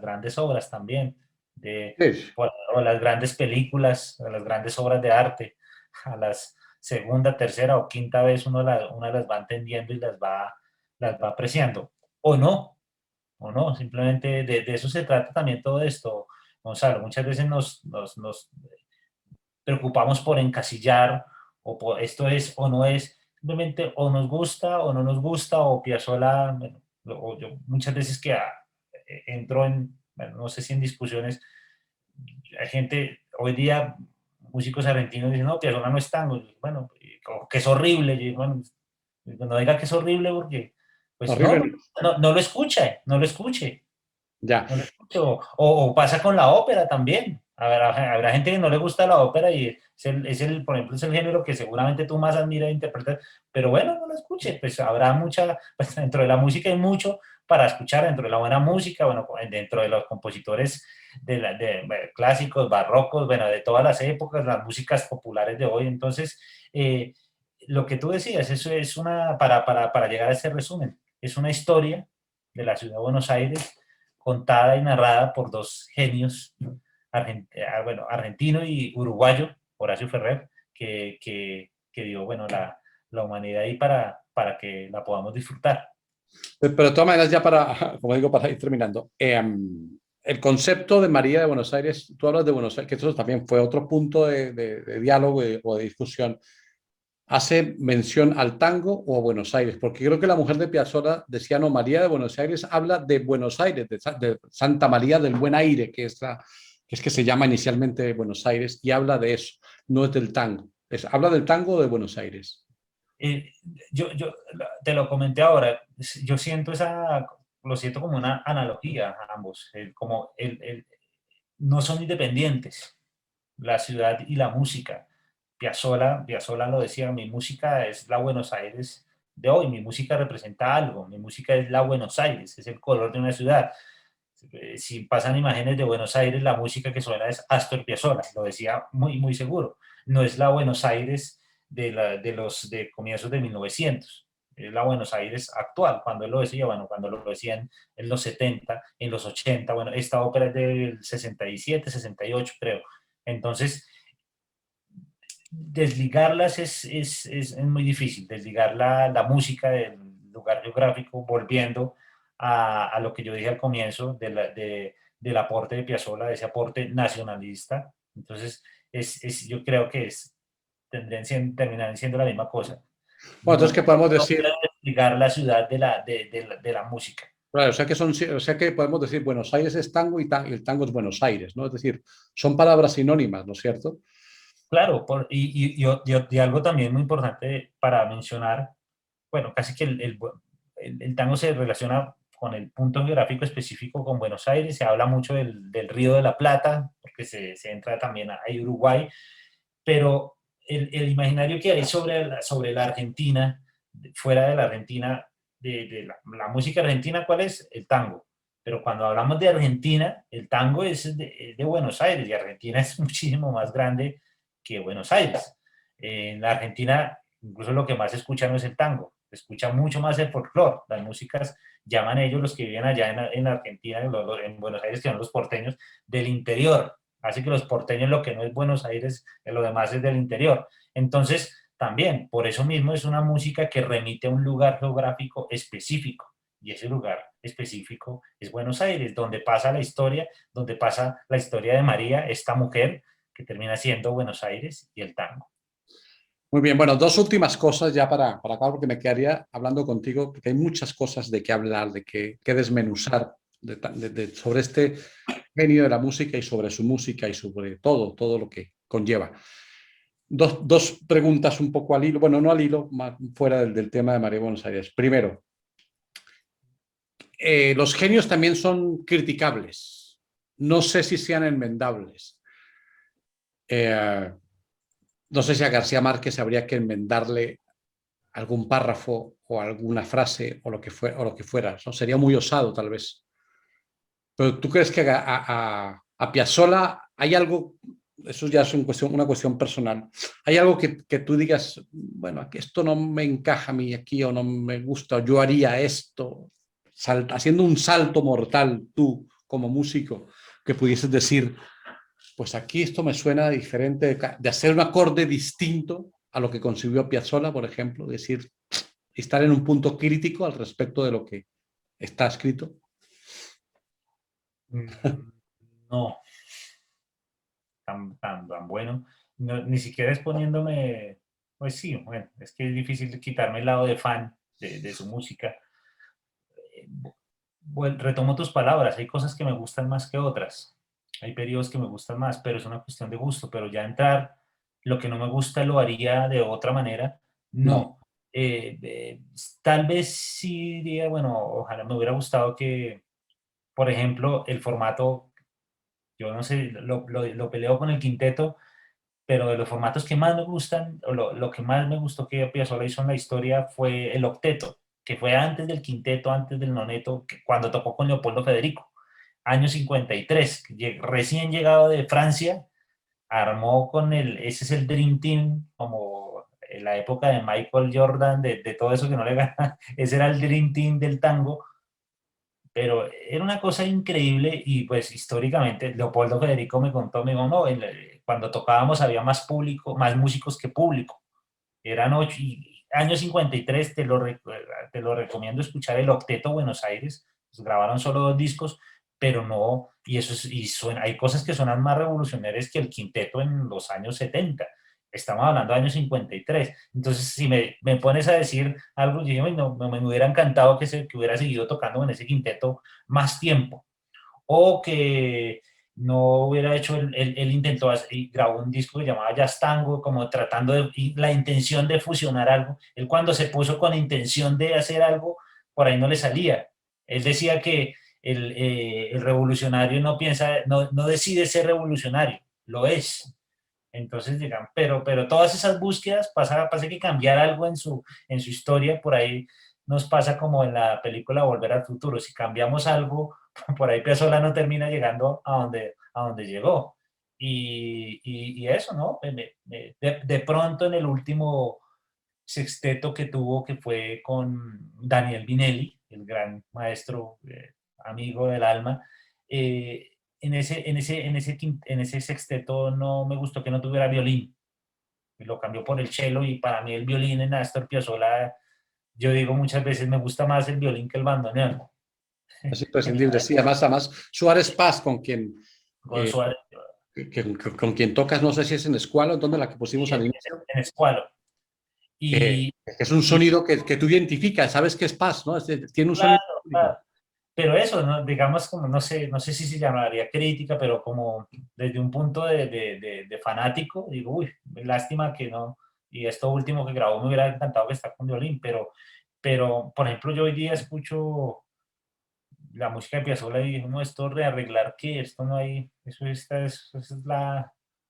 grandes obras también, Sí. o las grandes películas, o las grandes obras de arte. A las segunda, tercera o quinta vez uno las va entendiendo y las va apreciando. O no, simplemente de eso se trata también todo esto, Gonzalo. Muchas veces nos preocupamos por encasillar, o por esto es o no es, simplemente o nos gusta o no nos gusta, o Piazzolla, bueno, o yo muchas veces que entro en, bueno, no sé si en discusiones, hay gente, hoy día, músicos argentinos dicen, no, Piazzolla no es tango, y bueno, que es horrible, y bueno, no diga que es horrible porque, pues no, Horrible. no lo escuche, no lo escuche. Ya. No lo escucho. O pasa con la ópera también. Habrá gente que no le gusta la ópera y por ejemplo, es el género que seguramente tú más admiras e interpretas, pero bueno, no lo escuche. Pues habrá mucha, pues dentro de la música hay mucho para escuchar, dentro de la buena música, bueno, dentro de los compositores bueno, clásicos, barrocos, bueno, de todas las épocas, las músicas populares de hoy. Entonces, eh, lo que tú decías, eso es para llegar a ese resumen, es una historia de la ciudad de Buenos Aires contada y narrada por dos genios, bueno, argentino y uruguayo, Horacio Ferrer, que dio, bueno, la humanidad ahí para que la podamos disfrutar. Pero de todas maneras, ya para, como digo, para ir terminando, el concepto de María de Buenos Aires, tú hablas de Buenos Aires, que eso también fue otro punto de diálogo o de discusión. ¿Hace mención al tango o a Buenos Aires? Porque creo que la mujer de Piazzolla decía, no, María de Buenos Aires habla de Buenos Aires, de Santa María del Buen Aire, que es que se llama inicialmente Buenos Aires, y habla de eso, no es del tango. ¿Habla del tango o de Buenos Aires? Eh, yo te lo comenté ahora, yo siento lo siento como una analogía a ambos, no son independientes, la ciudad y la música. Piazzolla lo decía, mi música es la Buenos Aires de hoy, mi música representa algo, mi música es la Buenos Aires, es el color de una ciudad. Si pasan imágenes de Buenos Aires, la música que suena es Astor Piazzolla, lo decía muy seguro. No es la Buenos Aires de comienzos de 1900, es la Buenos Aires actual. Cuando él lo decía, bueno, cuando lo decían en los 70, en los 80, bueno, esta ópera es del 67, 68, creo. Entonces, desligarlas es muy difícil, desligar la música del lugar geográfico, volviendo a lo que yo dije al comienzo del aporte de Piazzolla, de ese aporte nacionalista. Entonces, yo creo que terminarán siendo la misma cosa. Bueno, entonces, No, ¿qué podemos no decir? quiero desligar la ciudad de la música. Claro, o sea que podemos decir Buenos Aires es tango y el tango es Buenos Aires, ¿no? Es decir, son palabras sinónimas, ¿no es cierto? Claro, y algo también muy importante para mencionar, bueno, casi que el tango se relaciona con el punto geográfico específico con Buenos Aires, se habla mucho del Río de la Plata, porque se entra también a Uruguay, pero el imaginario que hay sobre la Argentina, fuera de la Argentina, de la música argentina, ¿cuál es? El tango. Pero cuando hablamos de Argentina, el tango es de Buenos Aires y Argentina es muchísimo más grande que Buenos Aires. En la Argentina, incluso lo que más se escucha no es el tango, se escucha mucho más el folclore. Las músicas, llaman ellos los que viven allá en Argentina, en Buenos Aires, que son los porteños, del interior. Así que los porteños, lo que no es Buenos Aires, lo demás es del interior. Entonces, también, por eso mismo es una música que remite a un lugar geográfico específico. Y ese lugar específico es Buenos Aires, donde pasa la historia de María, esta mujer que termina siendo Buenos Aires y el tango. Muy bien, bueno, dos últimas cosas ya para acabar, porque me quedaría hablando contigo, porque hay muchas cosas de qué hablar, de qué desmenuzar sobre este genio de la música y sobre su música y sobre todo lo que conlleva. Dos preguntas un poco al hilo, bueno, no al hilo, más fuera del tema de María Buenos Aires. Primero, los genios también son criticables. No sé si sean enmendables. Eh, no sé si a García Márquez habría que enmendarle algún párrafo o alguna frase o lo que fuera, ¿no? Sería muy osado tal vez. Pero ¿tú crees que a Piazzolla hay algo, eso ya es una cuestión personal, hay algo que tú digas, bueno, aquí esto no me encaja a mí aquí o no me gusta, o yo haría esto, haciendo un salto mortal tú como músico, que pudieses decir, pues aquí esto me suena diferente, de hacer un acorde distinto a lo que concibió Piazzolla, por ejemplo, decir, estar en un punto crítico al respecto de lo que está escrito? Mm, No, tan bueno. Ni siquiera es poniéndome, pues sí, bueno, es que es difícil quitarme el lado de fan de su música. Bueno, retomo tus palabras, hay cosas que me gustan más que otras, hay periodos que me gustan más, pero es una cuestión de gusto, pero ya entrar, lo que no me gusta lo haría de otra manera, No, no. Tal vez sí diría, bueno, ojalá me hubiera gustado que, por ejemplo, el formato, yo no sé, lo peleo con el quinteto, pero de los formatos que más me gustan, o lo que más me gustó que Piazzolla hizo en la historia fue el octeto, que fue antes del quinteto, antes del noneto, cuando tocó con Leopoldo Federico, año 53, recién llegado de Francia, armó ese es el Dream Team, como en la época de Michael Jordan, de todo eso que no le gana, ese era el Dream Team del tango, pero era una cosa increíble y pues históricamente Leopoldo Federico me contó, me dijo, no, cuando tocábamos había más público, más músicos que público. Eran ocho, y año 53 te lo recomiendo escuchar el Octeto Buenos Aires. Pues grabaron solo 2 discos, pero no, y eso hay cosas que suenan más revolucionarias que el quinteto en los años 70. Estamos hablando de años 53. Entonces, si me pones a decir algo, yo digo, "Ay, no, me hubiera encantado que hubiera seguido tocando en ese quinteto más tiempo. O que no hubiera hecho él intentó y grabó un disco que llamaba Jazz Tango, como tratando y la intención de fusionar algo. Él cuando se puso con la intención de hacer algo, por ahí no le salía. Él decía que el revolucionario no piensa, no decide ser revolucionario, lo es. Entonces, digamos, pero todas esas búsquedas pasa que cambiar algo en su historia, por ahí nos pasa como en la película Volver al Futuro. Si cambiamos algo, por ahí Piazzolla no termina llegando a donde llegó. Y eso, ¿no? De pronto en el último sexteto que tuvo, que fue con Daniel Vinelli, el gran maestro, amigo del alma, eh, en ese sexteto no me gustó que no tuviera violín. Y lo cambió por el cello y para mí el violín en Astor Piazzolla, yo digo muchas veces, me gusta más el violín que el bandoneón. es imprescindible. Sí, además Suárez Paz, Con eh, su, con quien tocas, no sé si es en Escualo, donde la que pusimos y al en, inicio, en Escualo. Y, que es un y sonido que tú identificas, sabes que es Paz, ¿no? Tiene un sonido claro, único. claro. Pero eso, ¿no? Digamos, como no sé si se llamaría crítica, pero como desde un punto de fanático, digo, uy, lástima que no, y esto último que grabó me hubiera encantado que está con violín, pero, por ejemplo, yo hoy día escucho la música de Piazzolla y dije, no, esto rearreglar que esto no hay, eso es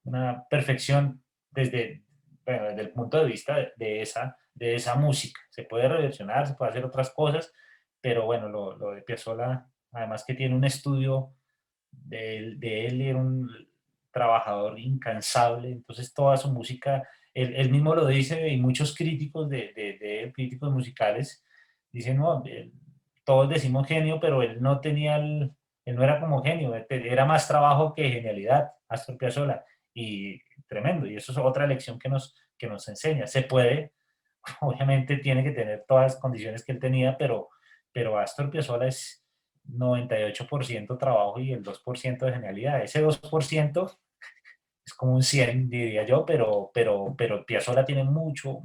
una perfección desde, bueno, desde el punto de vista de esa música. Se puede reversionar, se puede hacer otras cosas, pero bueno, lo de Piazzolla, además que tiene un estudio de él era un trabajador incansable, entonces toda su música, él mismo lo dice y muchos críticos de él, críticos musicales, dicen, no, todos decimos genio, pero él no tenía él no era como genio, era más trabajo que genialidad, Astor Piazzolla, y tremendo, y eso es otra lección que nos enseña, se puede, obviamente tiene que tener todas las condiciones que él tenía, pero Astor Piazzolla es 98% trabajo y el 2% de genialidad. Ese 2% es como un 100, diría yo, pero Piazzolla tiene mucho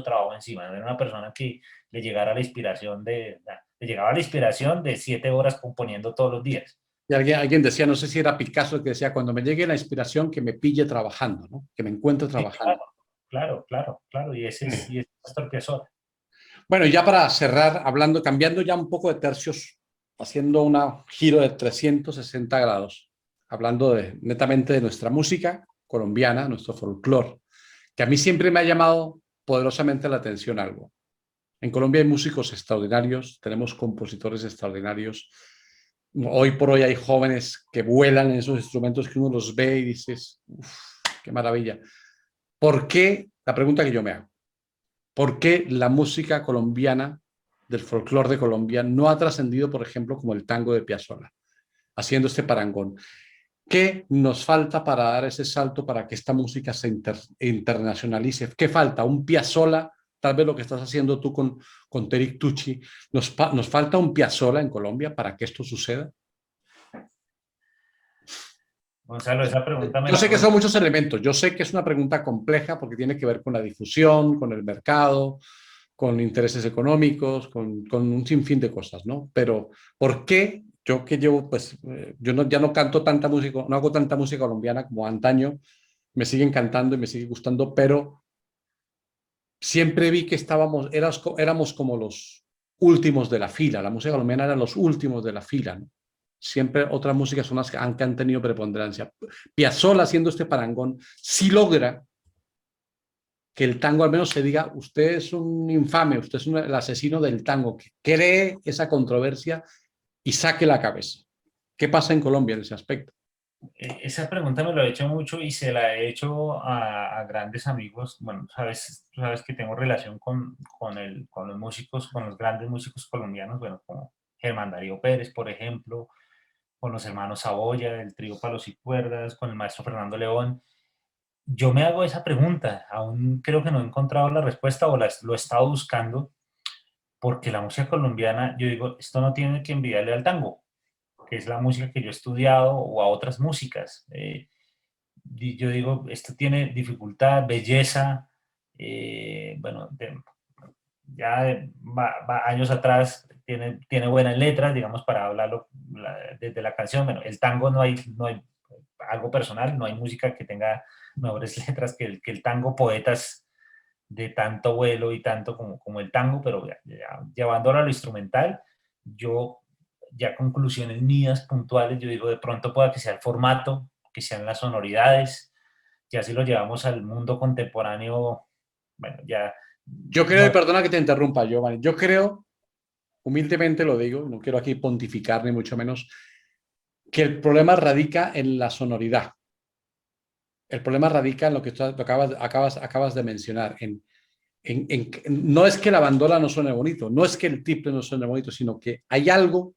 trabajo encima. Era una persona que le llegara la inspiración le llegaba la inspiración de 7 horas componiendo todos los días. Y alguien decía, no sé si era Picasso el que decía, cuando me llegue la inspiración, que me pille trabajando, ¿no? Que me encuentre Sí, trabajando. claro, y ese es Astor Piazzolla. Bueno, y ya para cerrar, hablando, cambiando ya un poco de tercios, haciendo un giro de 360 grados, hablando netamente de nuestra música colombiana, nuestro folclore, que a mí siempre me ha llamado poderosamente la atención algo. En Colombia hay músicos extraordinarios, tenemos compositores extraordinarios. Hoy por hoy hay jóvenes que vuelan en esos instrumentos que uno los ve y dices, uff, qué maravilla. ¿Por qué? La pregunta que yo me hago. ¿Por qué la música colombiana del folclore de Colombia no ha trascendido, por ejemplo, como el tango de Piazzolla, haciendo este parangón? ¿Qué nos falta para dar ese salto para que esta música se internacionalice? ¿Qué falta? ¿Un Piazzolla? Tal vez lo que estás haciendo tú con Teric Tucci. ¿Nos falta un Piazzolla en Colombia para que esto suceda? Gonzalo, esa pregunta me Yo la sé que hago. son muchos elementos, yo sé que es una pregunta compleja porque tiene que ver con la difusión, con el mercado, con intereses económicos, con un sinfín de cosas, ¿no? Pero ¿por qué yo que llevo, pues, yo no, ya no canto tanta música, no hago tanta música colombiana como antaño, me siguen cantando y me sigue gustando, pero siempre vi que éramos como los últimos de la fila, la música colombiana era los últimos de la fila, ¿no? Siempre otras músicas son las que han tenido preponderancia. Piazzolla haciendo este parangón sí logra que el tango al menos se diga, usted es un infame, usted es el asesino del tango, que cree esa controversia y saque la cabeza. ¿Qué pasa en Colombia en ese aspecto? Esa pregunta me lo he hecho mucho y se la he hecho a grandes amigos. Bueno, tú sabes que tengo relación con los músicos, con los grandes músicos colombianos, bueno, como Germán Darío Pérez, por ejemplo, con los hermanos Saboya, del trío Palos y Cuerdas, con el maestro Fernando León. Yo me hago esa pregunta, aún creo que no he encontrado la respuesta o lo he estado buscando, porque la música colombiana, yo digo, esto no tiene que envidiarle al tango, que es la música que yo he estudiado, o a otras músicas. Yo digo, esto tiene dificultad, belleza, bueno, ya años atrás tiene buenas letras, digamos, para hablarlo desde la canción. Bueno, el tango no hay algo personal, no hay música que tenga mejores letras que el tango, poetas de tanto vuelo y tanto como el tango, pero llevándolo a lo instrumental, yo ya conclusiones mías puntuales, yo digo, de pronto pueda que sea el formato, que sean las sonoridades, ya si lo llevamos al mundo contemporáneo, bueno, ya Yo creo, y no. perdona que te interrumpa, Giovanni, yo creo, humildemente lo digo, no quiero aquí pontificar ni mucho menos, que el problema radica en la sonoridad. El problema radica en lo que tú acabas de mencionar, no es que la bandola no suene bonito, no es que el triple no suene bonito, sino que hay algo,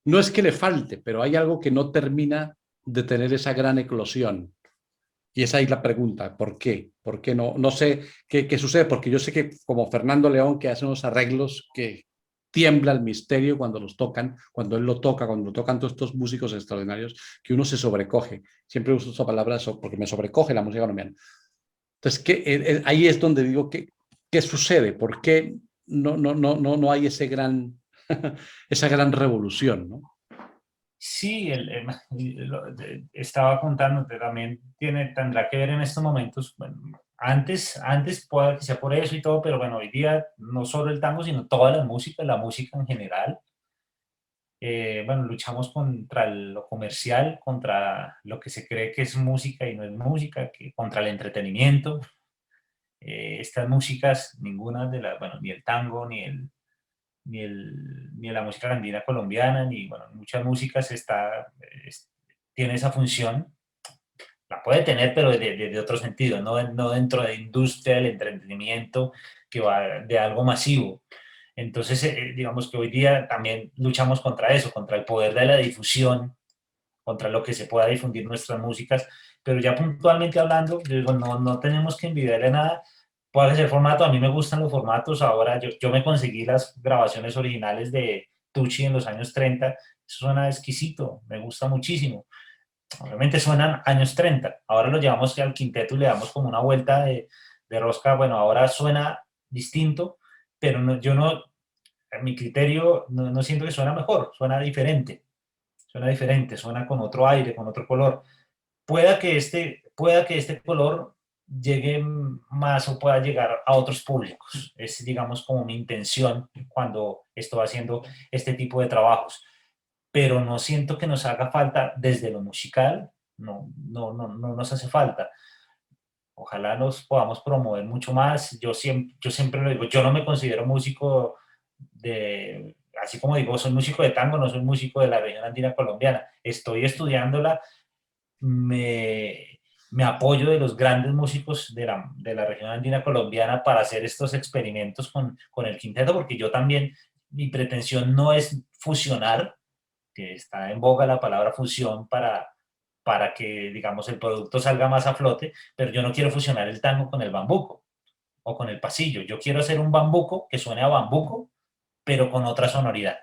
no es que le falte, pero hay algo que no termina de tener esa gran eclosión. Y esa es la pregunta, ¿por qué? ¿Por qué no? No sé qué sucede, porque yo sé que como Fernando León, que hace unos arreglos que tiembla el misterio cuando los tocan, cuando él lo toca, cuando lo tocan todos estos músicos extraordinarios, que uno se sobrecoge. Siempre uso esa palabra porque me sobrecoge la música colombiana. Entonces, ahí es donde digo, ¿qué sucede? ¿Por qué no hay ese esa gran revolución, ¿no? Sí, estaba contándote, también tendrá que ver en estos momentos, bueno, antes puede que sea por eso y todo, pero bueno, hoy día no solo el tango, sino toda la música en general. Bueno, luchamos contra lo comercial, contra lo que se cree que es música y no es música, contra el entretenimiento. Estas músicas, ninguna de las, bueno, ni el tango, ni la música andina colombiana, ni bueno, muchas músicas tiene esa función, la puede tener, pero de otro sentido, no dentro de industria del entretenimiento que va de algo masivo. Entonces, digamos que hoy día también luchamos contra eso, contra el poder de la difusión, contra lo que se pueda difundir nuestras músicas, pero ya puntualmente hablando, yo digo, no tenemos que envidiarle nada. Puede ser formato, a mí me gustan los formatos, ahora yo me conseguí las grabaciones originales de Tucci en los años 30, eso suena exquisito, me gusta muchísimo. obviamente suenan años 30. Ahora lo llevamos al quinteto y le damos como una vuelta de rosca. Bueno, ahora suena distinto, pero no, yo no, a mi criterio, no siento que suena mejor, suena diferente, suena con otro aire, con otro color. Pueda que este color llegue más o pueda llegar a otros públicos. Es, digamos, como mi intención cuando estoy haciendo este tipo de trabajos. Pero no siento que nos haga falta desde lo musical, no nos hace falta. Ojalá nos podamos promover mucho más. Yo siempre lo digo, yo no me considero músico de, así como digo, soy músico de tango, no soy músico de la región andina colombiana. Estoy estudiándola, me apoyo de los grandes músicos de la región andina colombiana para hacer estos experimentos con el quinteto, porque yo también, mi pretensión no es fusionar, que está en boga la palabra fusión para que, digamos, el producto salga más a flote, pero yo no quiero fusionar el tango con el bambuco o con el pasillo. Yo quiero hacer un bambuco que suene a bambuco, pero con otra sonoridad.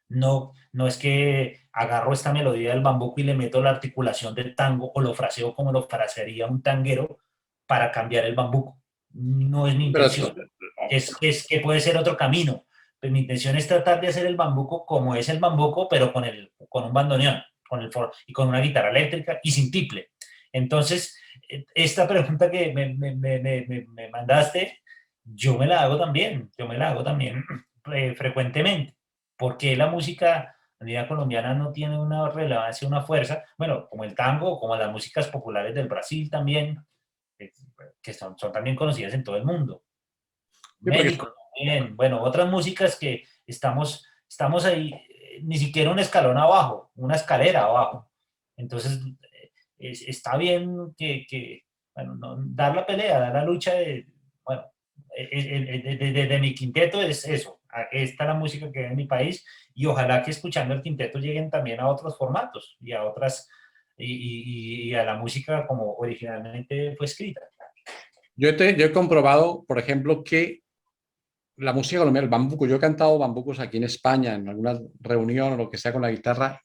No es que agarro esta melodía del bambuco y le meto la articulación del tango o lo fraseo como lo frasearía un tanguero para cambiar el bambuco. No es mi Pero intención. Es que puede ser otro camino. Pues mi intención es tratar de hacer el bambuco como es el bambuco, pero con un bandoneón y con una guitarra eléctrica y sin tiple. Entonces, esta pregunta que me mandaste, yo me la hago también frecuentemente. ¿Por qué la música andina colombiana no tiene una relevancia, una fuerza? Bueno, como el tango, como las músicas populares del Brasil también, eh, que son también conocidas en todo el mundo. sí, porque México también, bueno, otras músicas que estamos ahí, ni siquiera un escalón abajo, una escalera abajo. Entonces, está bien bueno, dar la pelea, dar la lucha bueno, de mi quinteto es eso. Esta es la música que hay en mi país y ojalá que escuchando el quinteto lleguen también a otros formatos y a otras, y a la música como originalmente fue escrita. yo he comprobado, por ejemplo, que la música colombiana, el bambuco, yo he cantado bambucos aquí en España, en alguna reunión o lo que sea con la guitarra,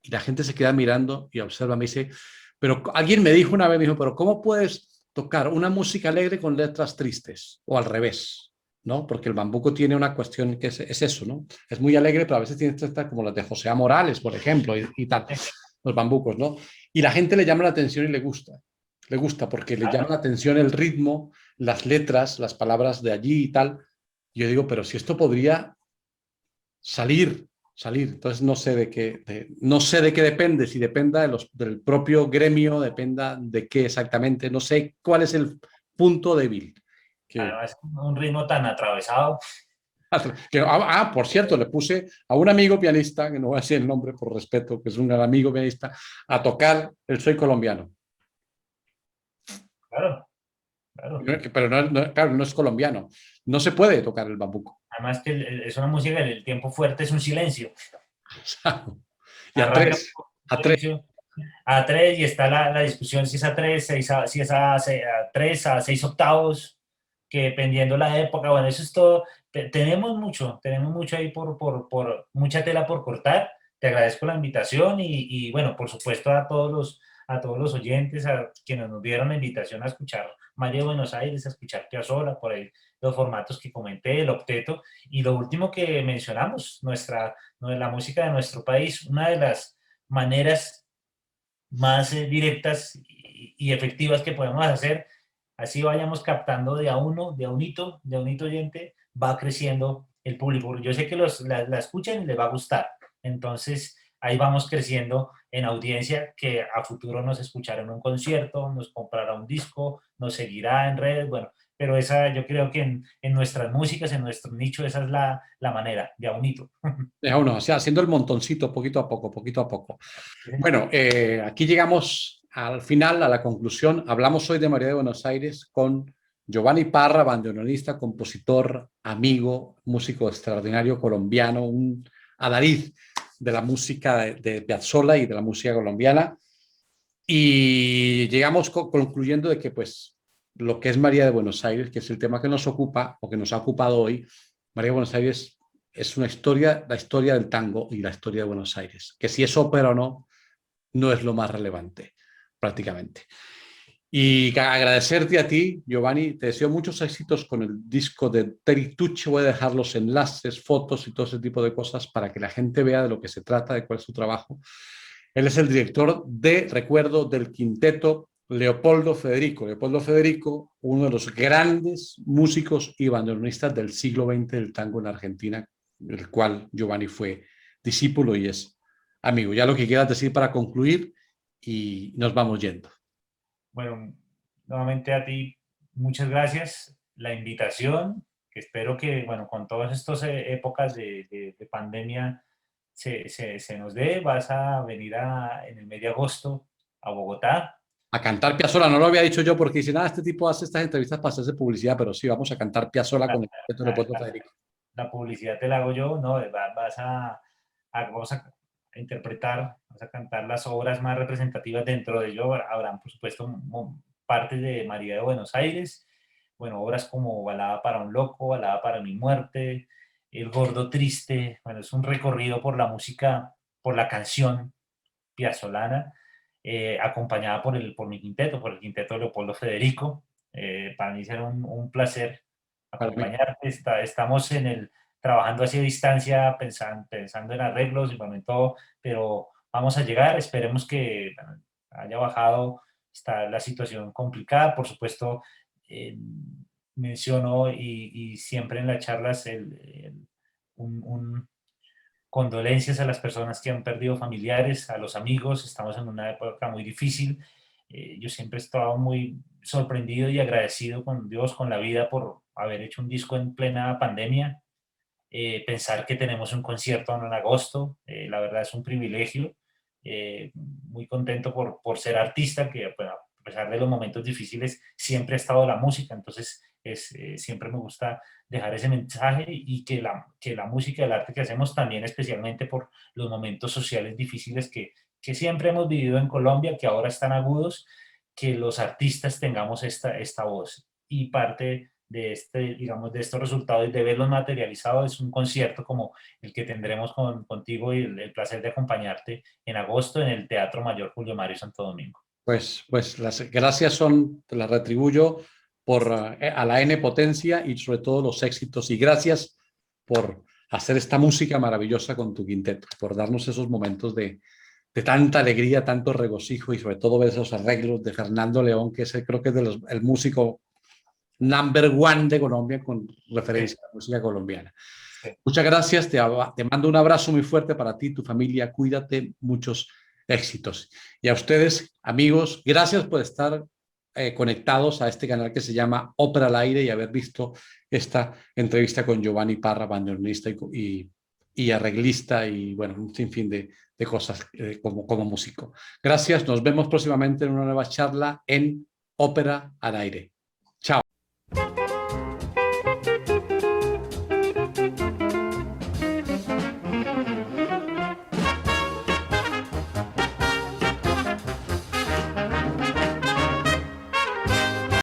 y la gente se queda mirando y observa, me dice, pero alguien me dijo una vez, me dijo, pero ¿cómo puedes tocar una música alegre con letras tristes? O al revés, ¿no? Porque el bambuco tiene una cuestión que es eso, ¿no? Es muy alegre, pero a veces tiene letras como las de José A. Morales, por ejemplo, y tal, los bambucos, ¿no? Y la gente le llama la atención y le gusta porque le llama la atención el ritmo, las letras, las palabras de allí y tal. Yo digo, pero si esto podría salir. Entonces no sé no sé de qué depende, si dependa del propio gremio, dependa de qué exactamente, no sé cuál es el punto débil. Que, Además, un ritmo tan atravesado. por cierto, le puse a un amigo pianista, que no voy a decir el nombre por respeto, que es un gran amigo pianista, a tocar el Soy Colombiano. Claro, claro. Pero claro, no es colombiano. No se puede tocar el bambuco. Además que es una música, el tiempo fuerte es un silencio. Y a Arranca tres, un a tres. silencio a tres y está la discusión si es a tres, si es a tres, a seis octavos, que dependiendo la época, bueno, eso es todo. Tenemos mucho ahí por mucha tela por cortar. Te agradezco la invitación y bueno, por supuesto a todos los oyentes, a quienes nos dieron la invitación a escuchar María de Buenos Aires, a escuchar Piazzolla, por ahí los formatos que comenté, el octeto, y lo último que mencionamos, la música de nuestro país, una de las maneras más directas y efectivas que podemos hacer, así vayamos captando de a uno, de a unito oyente, va creciendo el público. Yo sé que la escuchan y les va a gustar. Entonces, ahí vamos creciendo en audiencia que a futuro nos escuchará en un concierto, nos comprará un disco, nos seguirá en redes, bueno, pero esa yo creo que en nuestras músicas, en nuestro nicho, esa es la manera, de a unito. Uno, o sea, haciendo el montoncito poquito a poco, poquito a poco. Bueno, aquí llegamos al final, a la conclusión. Hablamos hoy de María de Buenos Aires con Giovanni Parra, bandoneonista, compositor, amigo, músico extraordinario colombiano, un adalid de la música de Piazzolla y de la música colombiana. Y llegamos concluyendo de que pues lo que es María de Buenos Aires, que es el tema que nos ocupa o que nos ha ocupado hoy, María de Buenos Aires es una historia, la historia del tango y la historia de Buenos Aires. Que si es ópera o no, no es lo más relevante, prácticamente. Y agradecerte a ti, Giovanni. Te deseo muchos éxitos con el disco de Terry Tucci. Voy a dejar los enlaces, fotos y todo ese tipo de cosas para que la gente vea de lo que se trata, de cuál es su trabajo. Él es el director de, recuerdo, del quinteto Leopoldo Federico. Leopoldo Federico, uno de los grandes músicos y bandoneonistas del siglo XX del tango en Argentina, el cual Giovanni fue discípulo y es amigo. Ya lo que quieras decir para concluir y nos vamos yendo. Bueno, nuevamente a ti, muchas gracias. La invitación, que espero que, bueno, con todas estas épocas de pandemia se nos dé. Vas a venir en el mes de agosto a Bogotá. A cantar Piazzolla, no lo había dicho yo porque dicen, este tipo hace estas entrevistas para hacerse publicidad, pero sí, vamos a cantar Piazzolla La, con el quinteto de Leopoldo Federico. la publicidad te la hago yo, ¿no? Vamos a interpretar, vamos a cantar las obras más representativas. Dentro de ello habrán, por supuesto, partes de María de Buenos Aires, bueno, obras como Balada para un Loco, Balada para mi Muerte, El Gordo Triste. Bueno, es un recorrido por la música, por la canción piazzolana, acompañada por mi quinteto, por el quinteto de Leopoldo Federico. Para mí será un placer Para mí. acompañarte. Estamos trabajando hacia distancia, pensando en arreglos y momento, pero vamos a llegar. Esperemos que haya bajado. Está la situación complicada, por supuesto. Menciono y siempre en las charlas un condolencias a las personas que han perdido familiares, a los amigos. Estamos en una época muy difícil. Yo siempre he estado muy sorprendido y agradecido con Dios, con la vida, por haber hecho un disco en plena pandemia. Pensar que tenemos un concierto en agosto, la verdad es un privilegio. Muy contento por ser artista, que bueno, a pesar de los momentos difíciles siempre ha estado la música. Entonces siempre me gusta dejar ese mensaje, y que la música, el arte que hacemos también, especialmente por los momentos sociales difíciles que siempre hemos vivido en Colombia, que ahora están agudos, que los artistas tengamos esta voz. Y parte de digamos, de estos resultados y de verlos materializados es un concierto como el que tendremos contigo, y el placer de acompañarte en agosto en el Teatro Mayor Julio Mario Santo Domingo. Pues las gracias te las retribuyo por a la N potencia y sobre todo los éxitos. Y gracias por hacer esta música maravillosa con tu quinteto, por darnos esos momentos de tanta alegría, tanto regocijo y sobre todo ver esos arreglos de Fernando León, que creo que es el músico number one de Colombia con referencia a la música colombiana. Sí. Muchas gracias, te mando un abrazo muy fuerte para ti, tu familia, cuídate, muchos éxitos. Y a ustedes, amigos, gracias por estar conectados a este canal que se llama Ópera al Aire y haber visto esta entrevista con Giovanni Parra, bandoneonista y arreglista y bueno, un sinfín de cosas como músico. Gracias, nos vemos próximamente en una nueva charla en Ópera al Aire. Chao.